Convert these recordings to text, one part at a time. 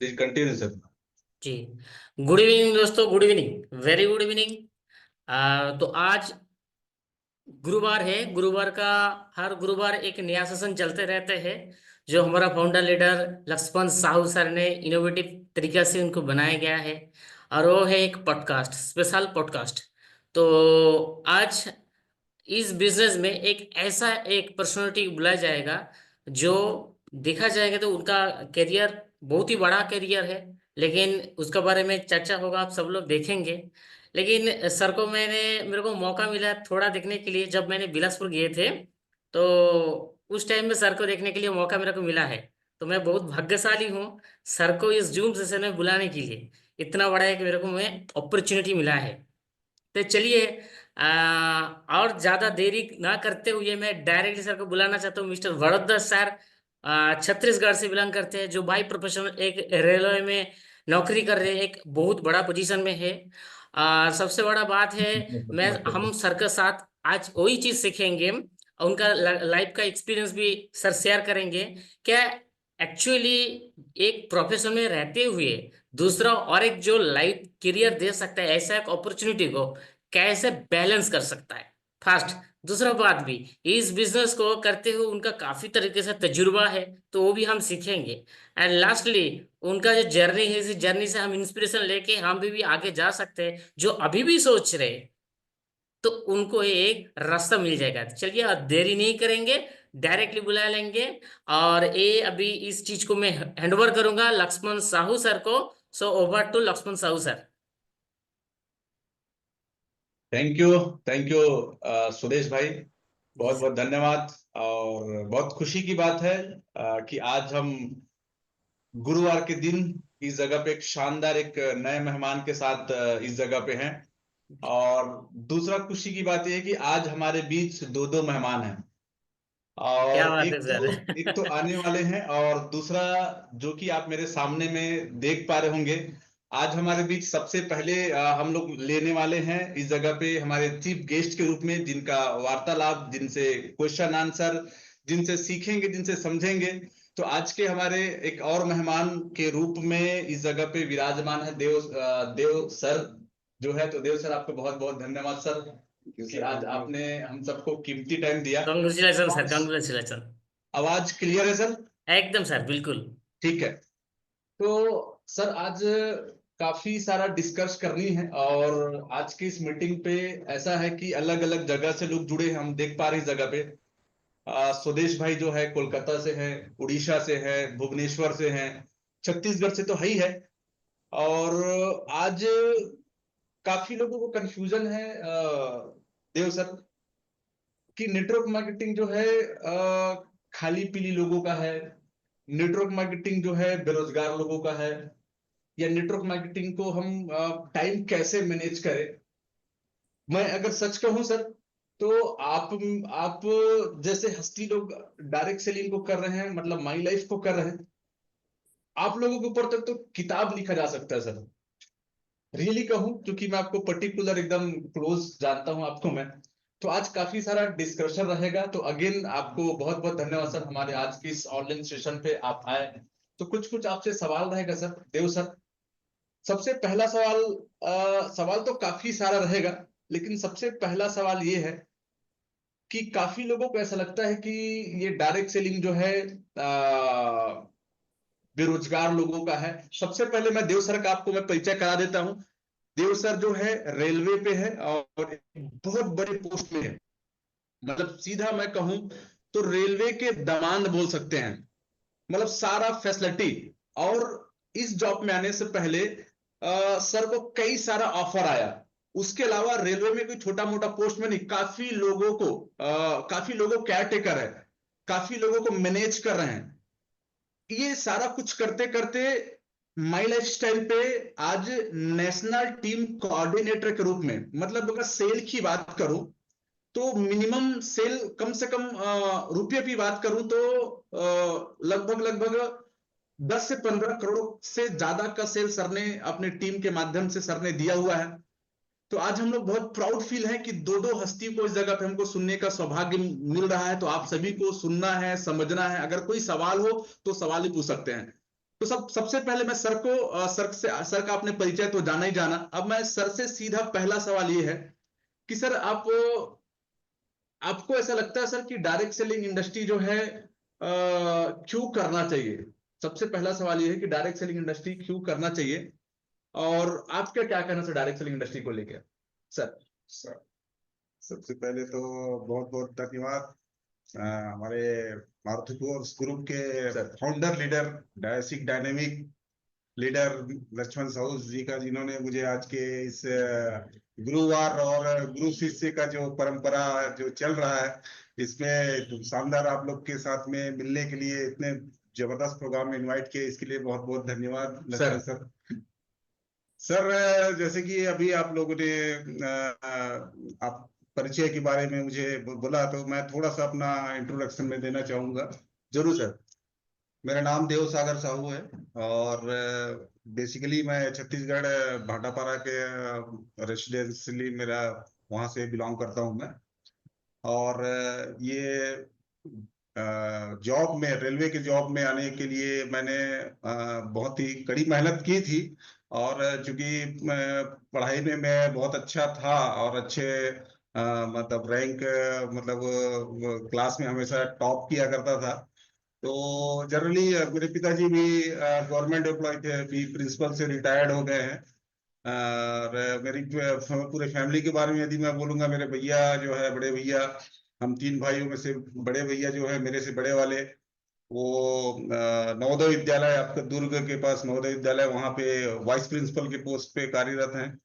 Please continue sir. जी। Good evening दोस्तों, good evening, very good evening. तो आज गुरुवार है। गुरुवार का हर गुरुवार एक नया सेशन चलते रहते हैं जो हमारा founder leader Lakshman Sahu sir ने इनोवेटिव तरीका से उनको बनाया गया है। और वो है एक पॉडकास्ट, स्पेशल पॉडकास्ट। तो आज इस बिजनेस में एक ऐसा एक पर्सनालिटी बुलाया जाएगा जो देखा जाएगा तो उनका करियर बहुत ही बड़ा करियर है। लेकिन उसके बारे में चर्चा होगा, आप सब लोग देखेंगे। लेकिन सर को मेरे को मौका मिला थोड़ा देखने के लिए, जब मैंने बिलासपुर गए थे तो उस टाइम में सर को देखने के लिए मौका मेरे को मिला है। तो मैं बहुत भाग्यशाली हूँ सर को इस जूम सेशन में बुलाने के लिए। इतना बड़ा है कि मेरे को मैं अपॉर्चुनिटी मिला है। तो चलिए, और ज्यादा देरी ना करते हुए मैं डायरेक्टली सर को बुलाना चाहता हूँ। मिस्टर वड़ोदर सर छत्तीसगढ़ से बिलोंग करते हैं, जो बाई प्रोफेशनल एक रेलवे में नौकरी कर रहे हैं, एक बहुत बड़ा पोजीशन में है। सबसे बड़ा बात है, मैं हम सर के साथ आज वही चीज सीखेंगे और उनका लाइफ का एक्सपीरियंस भी सर शेयर करेंगे। क्या एक्चुअली एक प्रोफेशन में रहते हुए दूसरा और एक जो लाइफ करियर दे सकता है, ऐसा एक अपॉर्चुनिटी को कैसे बैलेंस कर सकता है। फर्स्ट, दूसरा बात भी, इस बिजनेस को करते हुए उनका काफी तरीके से तजुर्बा है, तो वो भी हम सीखेंगे। एंड लास्टली, उनका जो जर्नी है, इस जर्नी से हम इंस्पिरेशन लेके हम भी आगे जा सकते हैं। जो अभी भी सोच रहे हैं, तो उनको एक रास्ता मिल जाएगा। तो चलिए, अब देरी नहीं करेंगे, डायरेक्टली बुला लेंगे। और ये अभी इस चीज को मैं हैंड ओवर करूंगा लक्ष्मण साहू सर को। So over to Laxman Sahu sir. Thank you. Thank you Sudesh भाई, जी बहुत सर। बहुत धन्यवाद। और बहुत खुशी की बात है कि आज हम गुरुवार के दिन इस जगह पे एक शानदार एक नए मेहमान के साथ इस जगह पे हैं। और दूसरा खुशी की बात यह है कि आज हमारे बीच दो दो मेहमान हैं। क्या और बात है सर। एक तो आने वाले हैं, और दूसरा जो कि आप मेरे सामने में देख पा रहे होंगे। आज हमारे बीच सबसे पहले हम लोग लेने वाले हैं इस जगह पे हमारे चीफ गेस्ट के रूप में, जिनका वार्तालाप, जिनसे क्वेश्चन आंसर, जिनसे सीखेंगे, जिनसे समझेंगे। तो आज के हमारे एक और मेहमान के रूप में इस जगह पे विराजमान है देव सर जो है। तो देव सर, आपको बहुत बहुत धन्यवाद सर, क्योंकि आज आपने हम सबको कीमती टाइम दिया। Congratulation sir, congratulation. आवाज क्लियर है सर? एकदम सर, बिल्कुल। ठीक है। तो सर, आज काफी सारा डिस्कस करनी है, और आज की इस मीटिंग पे ऐसा है कि अलग अलग जगह से लोग जुड़े हैं, हम देख पा रहे हैं इस जगह पे। स्वदेश भाई जो है कोलकाता से है, उड़ीसा से है, भुवनेश्वर से है, छत्तीसगढ़ से तो है ही है। और आज काफी लोगों को कंफ्यूजन है देव सर, कि नेटवर्क मार्केटिंग जो है खाली पीली लोगों का है, नेटवर्क मार्केटिंग जो है बेरोजगार लोगों का है, या नेटवर्क मार्केटिंग को हम टाइम कैसे मैनेज करें। मैं अगर सच कहूं सर, तो आप जैसे हस्ती लोग डायरेक्ट सेलिंग को कर रहे हैं, मतलब माई लाइफ को कर रहे हैं, आप लोगों के ऊपर तक तो किताब लिखा जा सकता है सर। रियली कहूं, क्योंकि मैं आपको पर्टिकुलर एकदम क्लोज जानता हूं आपको मैं। तो आज काफी सारा डिस्कशन रहेगा। तो अगेन आपको बहुत बहुत धन्यवाद सर, हमारे आज की इस ऑनलाइन सेशन पे आप आए। तो कुछ कुछ आपसे सवाल रहेगा सर देव सर। सबसे पहला सवाल, सवाल तो काफी सारा रहेगा, लेकिन सबसे पहला सवाल ये है कि काफी लोगों को ऐसा लगता है कि ये डायरेक्ट सेलिंग जो है बेरोजगार लोगों का है। सबसे पहले मैं देव सर का आपको मैं परिचय करा देता हूं। देव सर जो है रेलवे पे है, और एक बहुत बड़े पोस्ट में है। मतलब सीधा मैं कहूं तो रेलवे के दामाद बोल सकते हैं, मतलब सारा फैसिलिटी। और इस जॉब में आने से पहले सर को कई सारा ऑफर आया। उसके अलावा रेलवे में कोई छोटा मोटा पोस्ट में नहीं, काफी लोगों केयर टेकर है, काफी लोगों को मैनेज कर रहे हैं। ये सारा कुछ करते करते माई लाइफ स्टाइल पे आज नेशनल टीम कोऑर्डिनेटर के रूप में, मतलब अगर सेल की बात करूं तो मिनिमम सेल कम से कम रुपये की बात करूं तो लगभग लगभग 10 से 15 करोड़ से ज्यादा का सेल सर ने अपने टीम के माध्यम से सर ने दिया हुआ है। तो आज हम लोग बहुत प्राउड फील है कि दो दो हस्ती को इस जगह पे हमको सुनने का सौभाग्य मिल रहा है। तो आप सभी को सुनना है, समझना है, अगर कोई सवाल हो तो सवाल ही पूछ सकते हैं। तो सबसे पहले मैं सर को सर का आपने परिचय तो जाना ही जाना। अब मैं सर से सीधा पहला सवाल ये है कि सर आपको ऐसा लगता है सर कि डायरेक्ट सेलिंग इंडस्ट्री जो है क्यों करना चाहिए? सबसे पहला सवाल ये है कि डायरेक्ट सेलिंग इंडस्ट्री क्यों करना चाहिए, और आपका क्या कहना सर डायरेक्ट सेलिंग इंडस्ट्री को लेकर सर? सर, सबसे पहले तो बहुत बहुत धन्यवाद हमारे मारुति कोर्स ग्रुप के सर फाउंडर लीडर डायसिक डायनेमिक लीडर लक्ष्मण साहू जी का, जिन्होंने मुझे आज के इस गुरुवार और गुरु शिष्य का जो परंपरा जो चल रहा है, इसमें शानदार आप लोग के साथ में मिलने के लिए इतने जबरदस्त प्रोग्राम में इनवाइट किए, इसके लिए बहुत बहुत धन्यवाद लक्ष्मण सर। सर, जैसे कि अभी आप लोगों ने आप परिचय के बारे में मुझे बोला, तो मैं थोड़ा सा अपना इंट्रोडक्शन में देना चाहूंगा। जरूर सर। मेरा नाम देव सागर साहू है और बेसिकली मैं छत्तीसगढ़ भाटापारा के रेसिडेंशियली मेरा वहां से बिलोंग करता हूं मैं। और ये जॉब में, रेलवे के जॉब में आने के लिए मैंने बहुत ही कड़ी मेहनत की थी। और चूंकि पढ़ाई में मैं बहुत अच्छा था और अच्छे मतलब रैंक, मतलब क्लास में हमेशा टॉप किया करता था। तो जनरली मेरे पिताजी भी गवर्नमेंट एम्प्लॉय थे, अभी प्रिंसिपल से रिटायर्ड हो गए हैं। और मेरी पूरे फैमिली के बारे में यदि मैं बोलूंगा, मेरे भैया जो है, बड़े भैया, हम 3 भाइयों में से बड़े भैया जो है मेरे से बड़े वाले, वो नवोदय विद्यालय, आपका दुर्ग के पास नवोदय विद्यालय, वहाँ पे वाइस प्रिंसिपल के पोस्ट पे कार्यरत हैं।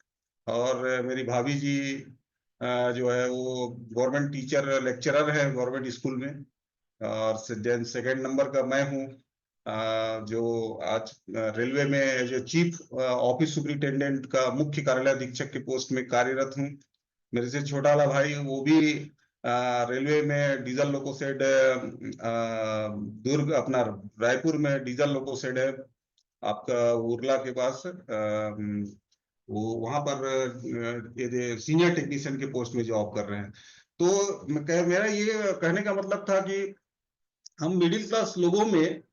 और मेरी भाभी जी जो है वो गवर्नमेंट टीचर लेक्चरर है गवर्नमेंट स्कूल में। और सेकेंड नंबर का मैं हूँ, जो आज रेलवे में जो चीफ ऑफिस सुपरिटेंडेंट का मुख्य कार्यालय अधीक्षक के पोस्ट में कार्यरत हूँ। मेरे से छोटा वाला भाई, वो भी रेलवे में डीजल लोको शेड, दुर्ग अपना रायपुर में डीजल लोको शेड है आपका उरला के पास, वो वहां पर सीनियर टेक्नीशियन के पोस्ट में जॉब कर रहे हैं। तो मेरा ये कहने का मतलब था कि हम मिडिल क्लास लोगों में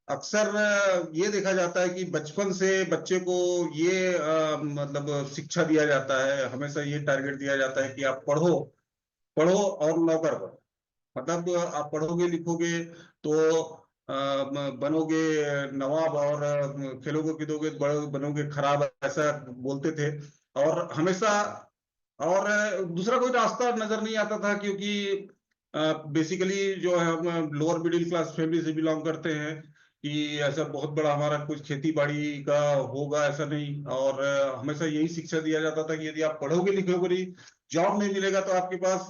अक्सर ये देखा जाता है कि बचपन से बच्चे को ये मतलब शिक्षा दिया जाता है, हमेशा ये टारगेट दिया जाता है कि आप पढ़ो, पढ़ो और नौकर बनो। मतलब आप पढ़ोगे लिखोगे तो बनोगे नवाब, और खेलोगे कूदोगे बनोगे खराब, ऐसा बोलते थे। और हमेशा, और दूसरा कोई रास्ता नजर नहीं आता था, क्योंकि बेसिकली जो है हम लोअर मिडिल क्लास फैमिली से बिलोंग करते हैं, कि ऐसा बहुत बड़ा हमारा कुछ खेती बाड़ी का होगा ऐसा नहीं। और हमेशा यही शिक्षा दिया जाता था कि यदि आप पढ़ोगे लिखोगे नहीं, जॉब नहीं मिलेगा, तो आपके पास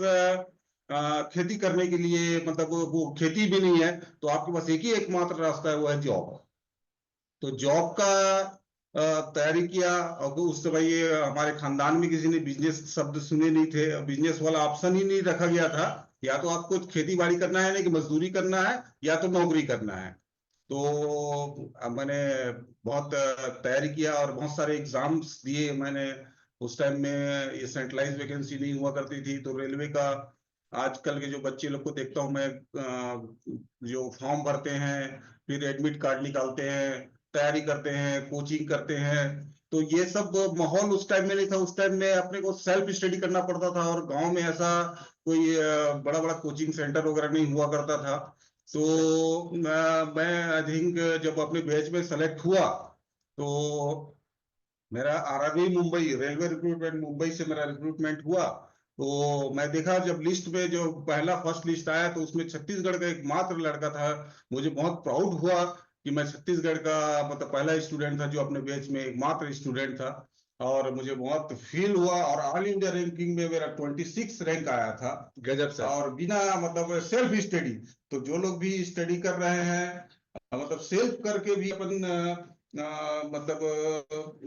खेती करने के लिए, मतलब वो खेती भी नहीं है, तो आपके पास एक ही एकमात्र रास्ता है, वो है जॉब। तो जॉब का तैयारी किया। और उस समय ये हमारे खानदान में किसी ने बिजनेस शब्द सुने नहीं थे, बिजनेस वाला ऑप्शन ही नहीं रखा गया था। या तो आपको खेती बाड़ी करना है, नहीं कि मजदूरी करना है, या तो नौकरी करना है। तो मैंने बहुत तैयारी किया और बहुत सारे एग्जाम्स दिए मैंने। उस टाइम में ये सेंट्रलाइज वैकेंसी नहीं हुआ करती थी, तो रेलवे का आजकल के जो बच्चे लोग को देखता हूँ मैं, जो फॉर्म भरते हैं, फिर एडमिट कार्ड निकालते हैं, तैयारी करते हैं, कोचिंग करते हैं। तो ये सब माहौल उस टाइम में नहीं था। उस टाइम में अपने को सेल्फ स्टडी करना पड़ता था, और गांव में ऐसा कोई बड़ा बड़ा कोचिंग सेंटर वगैरह नहीं हुआ करता था। तो मैं आई थिंक जब अपने बैच में सेलेक्ट हुआ, तो मेरा RRB Mumbai, railway recruitment Mumbai से मेरा रिक्रूटमेंट हुआ। तो मैं देखा जब लिस्ट में जो पहला फर्स्ट लिस्ट आया, तो उसमें छत्तीसगढ़ का एकमात्र लड़का था। मुझे बहुत प्राउड हुआ कि मैं छत्तीसगढ़ का मतलब पहला स्टूडेंट था जो अपने बैच में एकमात्र स्टूडेंट था। और मुझे बहुत फील हुआ, और ऑल इंडिया रैंकिंग में मेरा 26 रैंक आया था। गजब सर। और बिना मतलब सेल्फ स्टडी, तो जो लोग भी स्टडी कर रहे हैं, मतलब सेल्फ करके भी अपन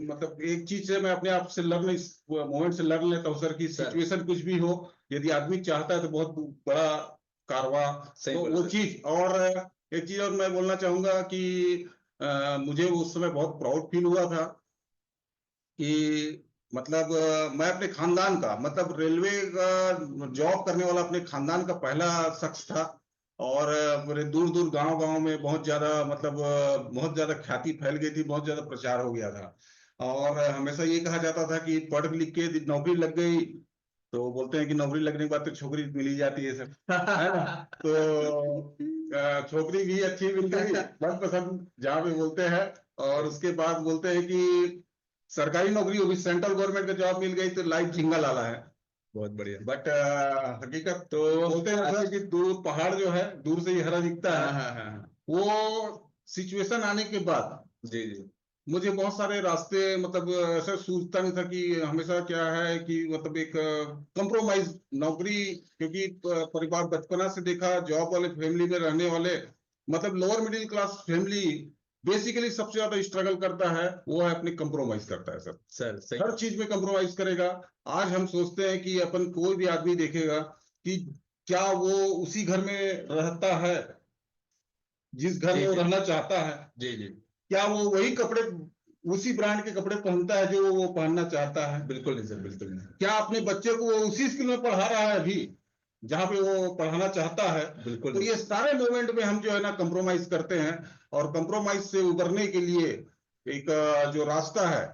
मतलब एक चीज से मैं अपने आप से लर्न, इस मोमेंट से लर्न लेता हूँ सर, की सिचुएशन कुछ भी हो, यदि आदमी चाहता है तो बहुत बड़ा कारवा। तो वो चीज, और एक चीज और मैं बोलना चाहूंगा कि मुझे उस समय बहुत प्राउड फील हुआ था कि मतलब मैं अपने खानदान का, मतलब रेलवे का जॉब करने वाला अपने खानदान का पहला शख्स था। और पूरे दूर दूर गांव गांव में बहुत ज्यादा मतलब बहुत ज्यादा ख्याति फैल गई थी, बहुत ज्यादा प्रचार हो गया था। और हमेशा ये कहा जाता था कि पढ़ लिख के नौकरी लग गई, तो बोलते हैं कि नौकरी लगने के बाद तो छोकरी मिल ही जाती है सब, है ना। तो छोकरी भी अच्छी मिल गई, मनपसंद जहाँ पे बोलते हैं। और उसके बाद बोलते हैं कि सरकारी नौकरी होगी, सेंट्रल गवर्नमेंट का जॉब मिल गई तो लाइफ झिंगा लाला है। बहुत बढ़िया। बट हकीकत तो तो बोलते हैं ना सर कि दूर पहाड़ जो है दूर से ही हरा दिखता हाँ है। हाँ हाँ हाँ। वो सिचुएशन आने के बाद जी जी। मुझे बहुत सारे रास्ते मतलब ऐसा सूझता नहीं था कि हमेशा क्या है कि मतलब एक कंप्रोमाइज नौकरी, क्योंकि परिवार बचपना से देखा जॉब वाले फैमिली में रहने वाले, मतलब lower middle class family basically सबसे ज्यादा स्ट्रगल करता है वो है अपनी कंप्रोमाइज करता है सर। सर सही। हर चीज में कंप्रोमाइज करेगा। आज हम सोचते हैं कि अपन कोई भी आदमी देखेगा कि क्या वो उसी घर में रहता है जिस घर जी में वो जी रहना चाहता है, जी जी। क्या वो वही कपड़े उसी ब्रांड के कपड़े पहनता है जो वो पहनना चाहता है। बिल्कुल नहीं सर, बिल्कुल नहीं। क्या अपने बच्चे को वो उसी स्कूल में पढ़ा रहा है अभी जहां पे वो पढ़ाना चाहता है। बिल्कुल तो नहीं। ये सारे मोमेंट में हम जो है ना कंप्रोमाइज करते हैं, और कंप्रोमाइज से उबरने के लिए एक जो रास्ता है,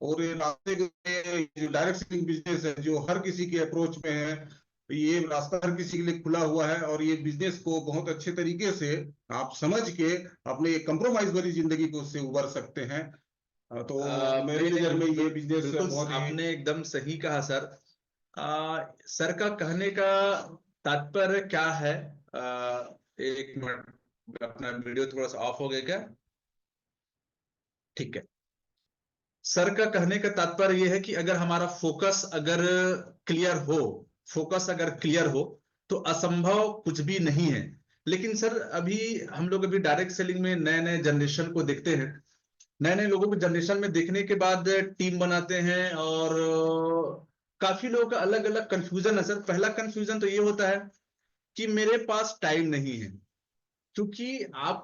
और ये रास्ते के जो डायरेक्ट सेलिंग बिजनेस है जो हर किसी के अप्रोच में है, ये रास्ता हर किसी के लिए खुला हुआ है। और ये बिजनेस को बहुत अच्छे तरीके से आप समझ के अपने कंप्रोमाइज भरी जिंदगी को उससे उबर सकते हैं। तो मेरी नहीं नहीं, नजर में ये बिल्कुल बिजनेस बिल्कुल बहुत ही आपने एकदम सही कहा सर। सर का कहने का तात्पर्य क्या है? एक मिनट, अपना वीडियो थोड़ा सा ऑफ हो गया क्या? ठीक है। सर का कहने का तात्पर्य यह है कि अगर हमारा फोकस अगर क्लियर हो, फोकस अगर क्लियर हो तो असंभव कुछ भी नहीं है। लेकिन सर अभी हम लोग अभी डायरेक्ट सेलिंग में नए नए जनरेशन को देखते हैं। नए नए लोगों को जनरेशन में देखने के बाद टीम बनाते हैं, और काफी लोगों का अलग अलग कंफ्यूजन है सर। पहला कंफ्यूजन तो ये होता है कि मेरे पास टाइम नहीं है, क्योंकि आप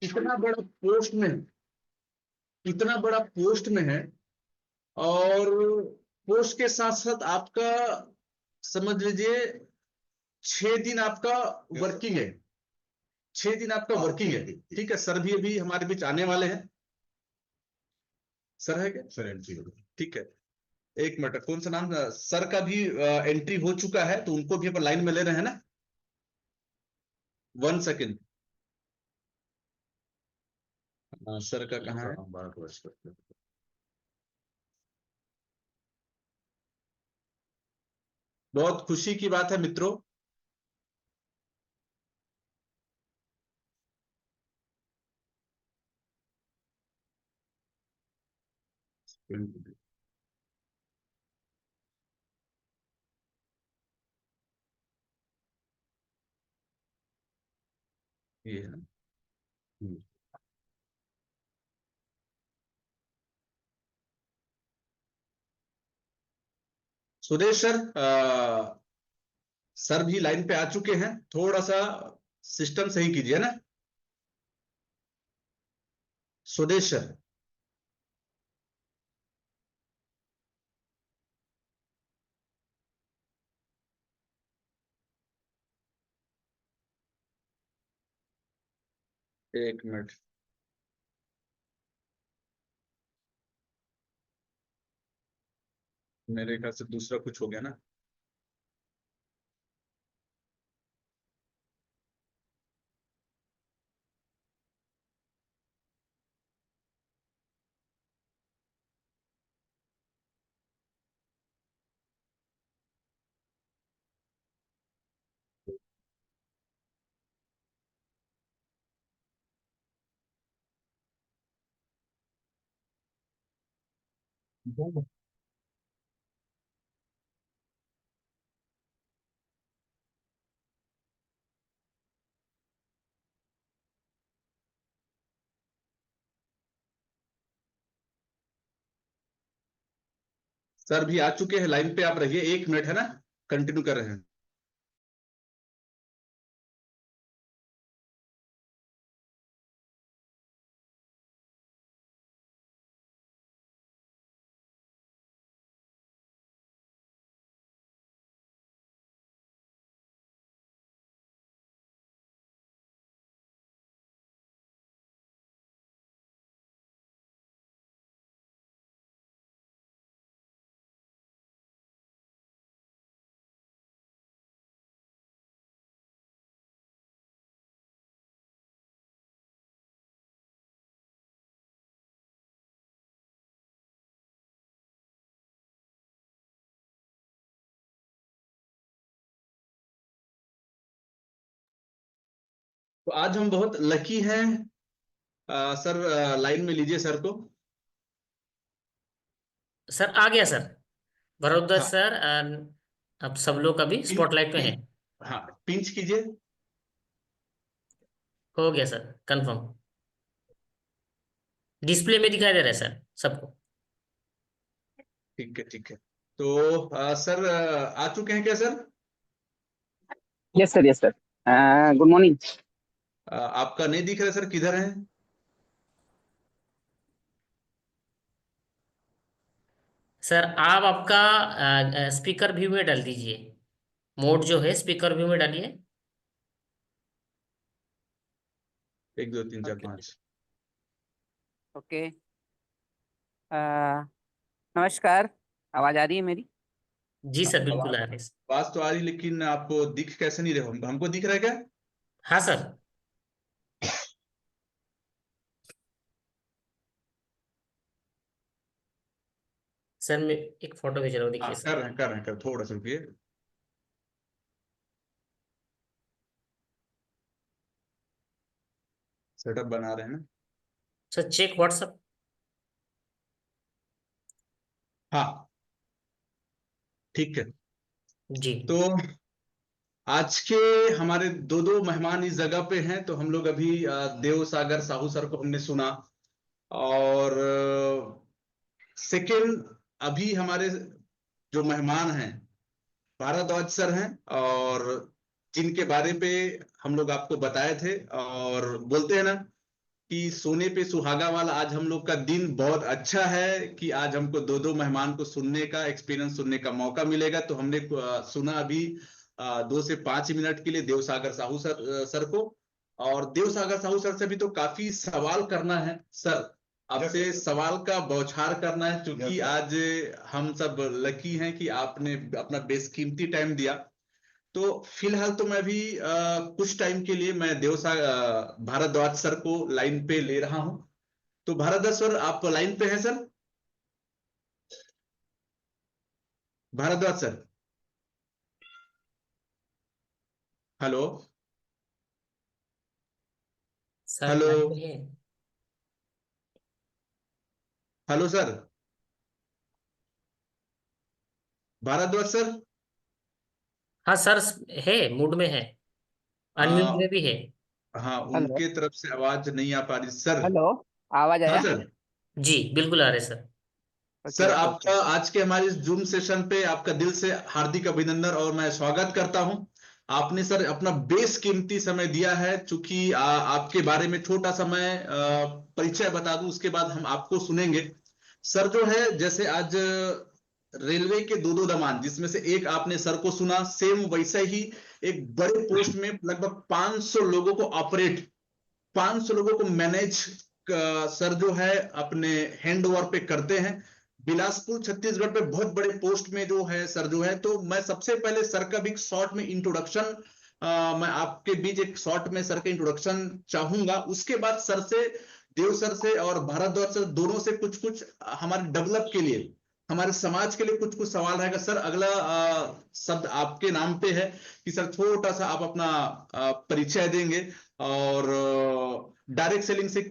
इतना बड़ा पोस्ट में, इतना बड़ा पोस्ट में है, और पोस्ट के साथ साथ आपका समझ लीजिए 6 दिन आपका वर्किंग है। 6 दिन आपका वर्किंग है। ठीक है, सर भी अभी हमारे बीच आने वाले हैं। सर है क्या? सर एंट्री होगी। ठीक है, एक मिनट, कौन सा नाम, सर का भी एंट्री हो चुका है, तो उनको भी अपन लाइन में ले रहे हैं ना। 1 सेकेंड। सर का कहाँ है? बात वर्ष करते हैं। बहुत खुशी की बात है मित्रों, ये है ना। सुरेश सर, सर भी लाइन पे आ चुके हैं। थोड़ा सा सिस्टम सही कीजिए ना सुरेश सर। एक मिनट, मेरे ख्याल से दूसरा कुछ हो गया ना। सर भी आ चुके हैं लाइन पे, आप रहिए, 1 मिनट है ना, कंटिन्यू कर रहे हैं। तो आज हम बहुत लकी हैं। सर लाइन में लीजिए सर को। सर आ गया सर, भरद्वाज हाँ, सर। अब सब लोग अभी पिंच स्पॉटलाइट में हैं। पिंच हाँ, पिंच कीजिए। हो गया सर, कंफर्म। डिस्प्ले में दिखाई दे रहा है सर सबको। ठीक है, ठीक है। तो सर आ चुके हैं क्या sir? Yes sir, yes sir. Good morning. आपका नहीं दिख रहा सर, किधर है? सर आप आपका स्पीकर व्यू में डाल दीजिए। मोड जो है स्पीकर व्यू में डालिए। 1 2 3 4 ओके। 5। ओके। नमस्कार। आवाज आ रही है मेरी? जी सर, बिल्कुल आवाज आ रहे हैं। आवाज तो आ रही, लेकिन आप दिख कैसे नहीं रहे? हमको दिख रहा है क्या? हाँ सर। सर मैं एक फोटो भेज रहा हूँ, हाँ, देखिए सर। कर रहे हैं, कर रहे हैं, कर, थोड़ा सा रुकिए। सेटअप बना रहे हैं ना। Sir check WhatsApp. हाँ, ठीक है। जी। तो आज के हमारे दो दो मेहमान इस जगह पे हैं। तो हम लोग अभी देव सागर साहू सर को हमने सुना, और सेकंड अभी हमारे जो मेहमान हैं भारद्वाज सर हैं, और जिनके बारे पे हम लोग आपको बताए थे। और बोलते हैं ना कि सोने पे सुहागा वाला, आज हम लोग का दिन बहुत अच्छा है कि आज हमको दो दो मेहमान को सुनने का एक्सपीरियंस सुनने का मौका मिलेगा। तो हमने सुना अभी 2 से 5 मिनट के लिए देवसागर साहू सर को। और देवसागर साहू सर से भी तो काफी सवाल करना है सर। आपसे सवाल का बौछार करना है, क्योंकि आज हम सब लकी हैं कि आपने अपना बेशकीमती टाइम दिया। तो फिलहाल तो मैं भी कुछ टाइम के लिए मैं भारद्वाज सर को लाइन पे ले रहा हूं। तो भारद्वाज सर, आप लाइन पे हैं sir? Bhardwaj sir, hello. Sir hello. Line पे है। Hello sir. भारद्वाज सर। हाँ सर, है, मूड में है, अनम्यूट आ, में भी है। हाँ, हेलो। उनके तरफ से आवाज नहीं आ पा रही सर। हेलो। आवाज हाँ आया? सर। जी बिल्कुल आ रहे sir. Okay, sir, okay, okay. आपका आज के हमारे इस जूम सेशन पे आपका दिल से हार्दिक अभिनंदन और मैं स्वागत करता हूं। आपने सर अपना बेशकीमती समय दिया है। चूंकि आपके बारे में छोटा सा मैं परिचय बता दूं, उसके बाद हम आपको सुनेंगे। सर जो है, जैसे आज रेलवे के दो दो दमान, जिसमें से एक आपने सर को सुना, सेम वैसा ही एक बड़े पोस्ट में लगभग 500 लोगों को ऑपरेट, 500 लोगों को मैनेज सर जो है अपने हैंड ओवर पे करते हैं। बिलासपुर छत्तीसगढ़ पे बहुत बड़े पोस्ट में जो है सर जो है। तो मैं सबसे पहले सर का भी एक शॉर्ट में इंट्रोडक्शन, मैं आपके बीच एक शॉर्ट में सर का इंट्रोडक्शन चाहूंगा। उसके बाद सर से, देव सर से और भारद्वाज सर दोनों से कुछ कुछ हमारे डेवलप के लिए, हमारे समाज के लिए कुछ कुछ सवाल रहेगा। सर अगला शब्द आपके नाम पे है कि सर छोटा सा आप अपना परिचय देंगे। और डायरेक्ट सेलिंग से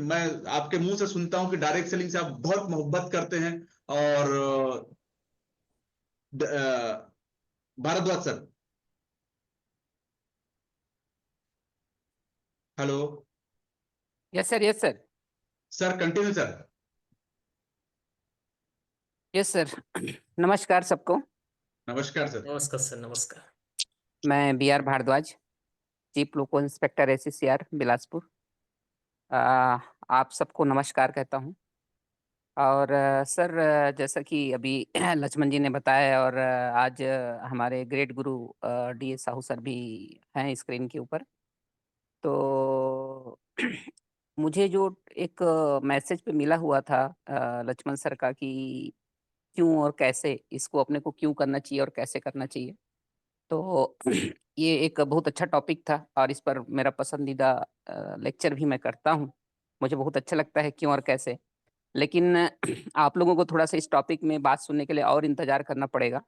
मैं आपके मुंह से सुनता हूं कि डायरेक्ट सेलिंग से आप बहुत मोहब्बत करते हैं। और Bhardwaj sir, hello. Yes sir, yes sir. Sir continue sir. Yes sir. नमस्कार सबको। नमस्कार सर। नमस्कार सर, नमस्कार। मैं B R Bhardwaj, chief loco inspector SCCR Bilaspur. आप सबको नमस्कार कहता हूं। और सर, जैसा कि अभी लक्ष्मण जी ने बताया, और आज हमारे ग्रेट गुरु DA साहू सर भी हैं स्क्रीन के ऊपर। तो मुझे जो एक मैसेज पे मिला हुआ था लक्ष्मण सर का, कि क्यों और कैसे इसको अपने को क्यों करना चाहिए और कैसे करना चाहिए। तो ये एक बहुत अच्छा टॉपिक था, और इस पर मेरा पसंदीदा लेक्चर भी मैं करता हूँ। मुझे बहुत अच्छा लगता है क्यों और कैसे। लेकिन आप लोगों को थोड़ा सा इस टॉपिक में बात सुनने के लिए और इंतजार करना पड़ेगा।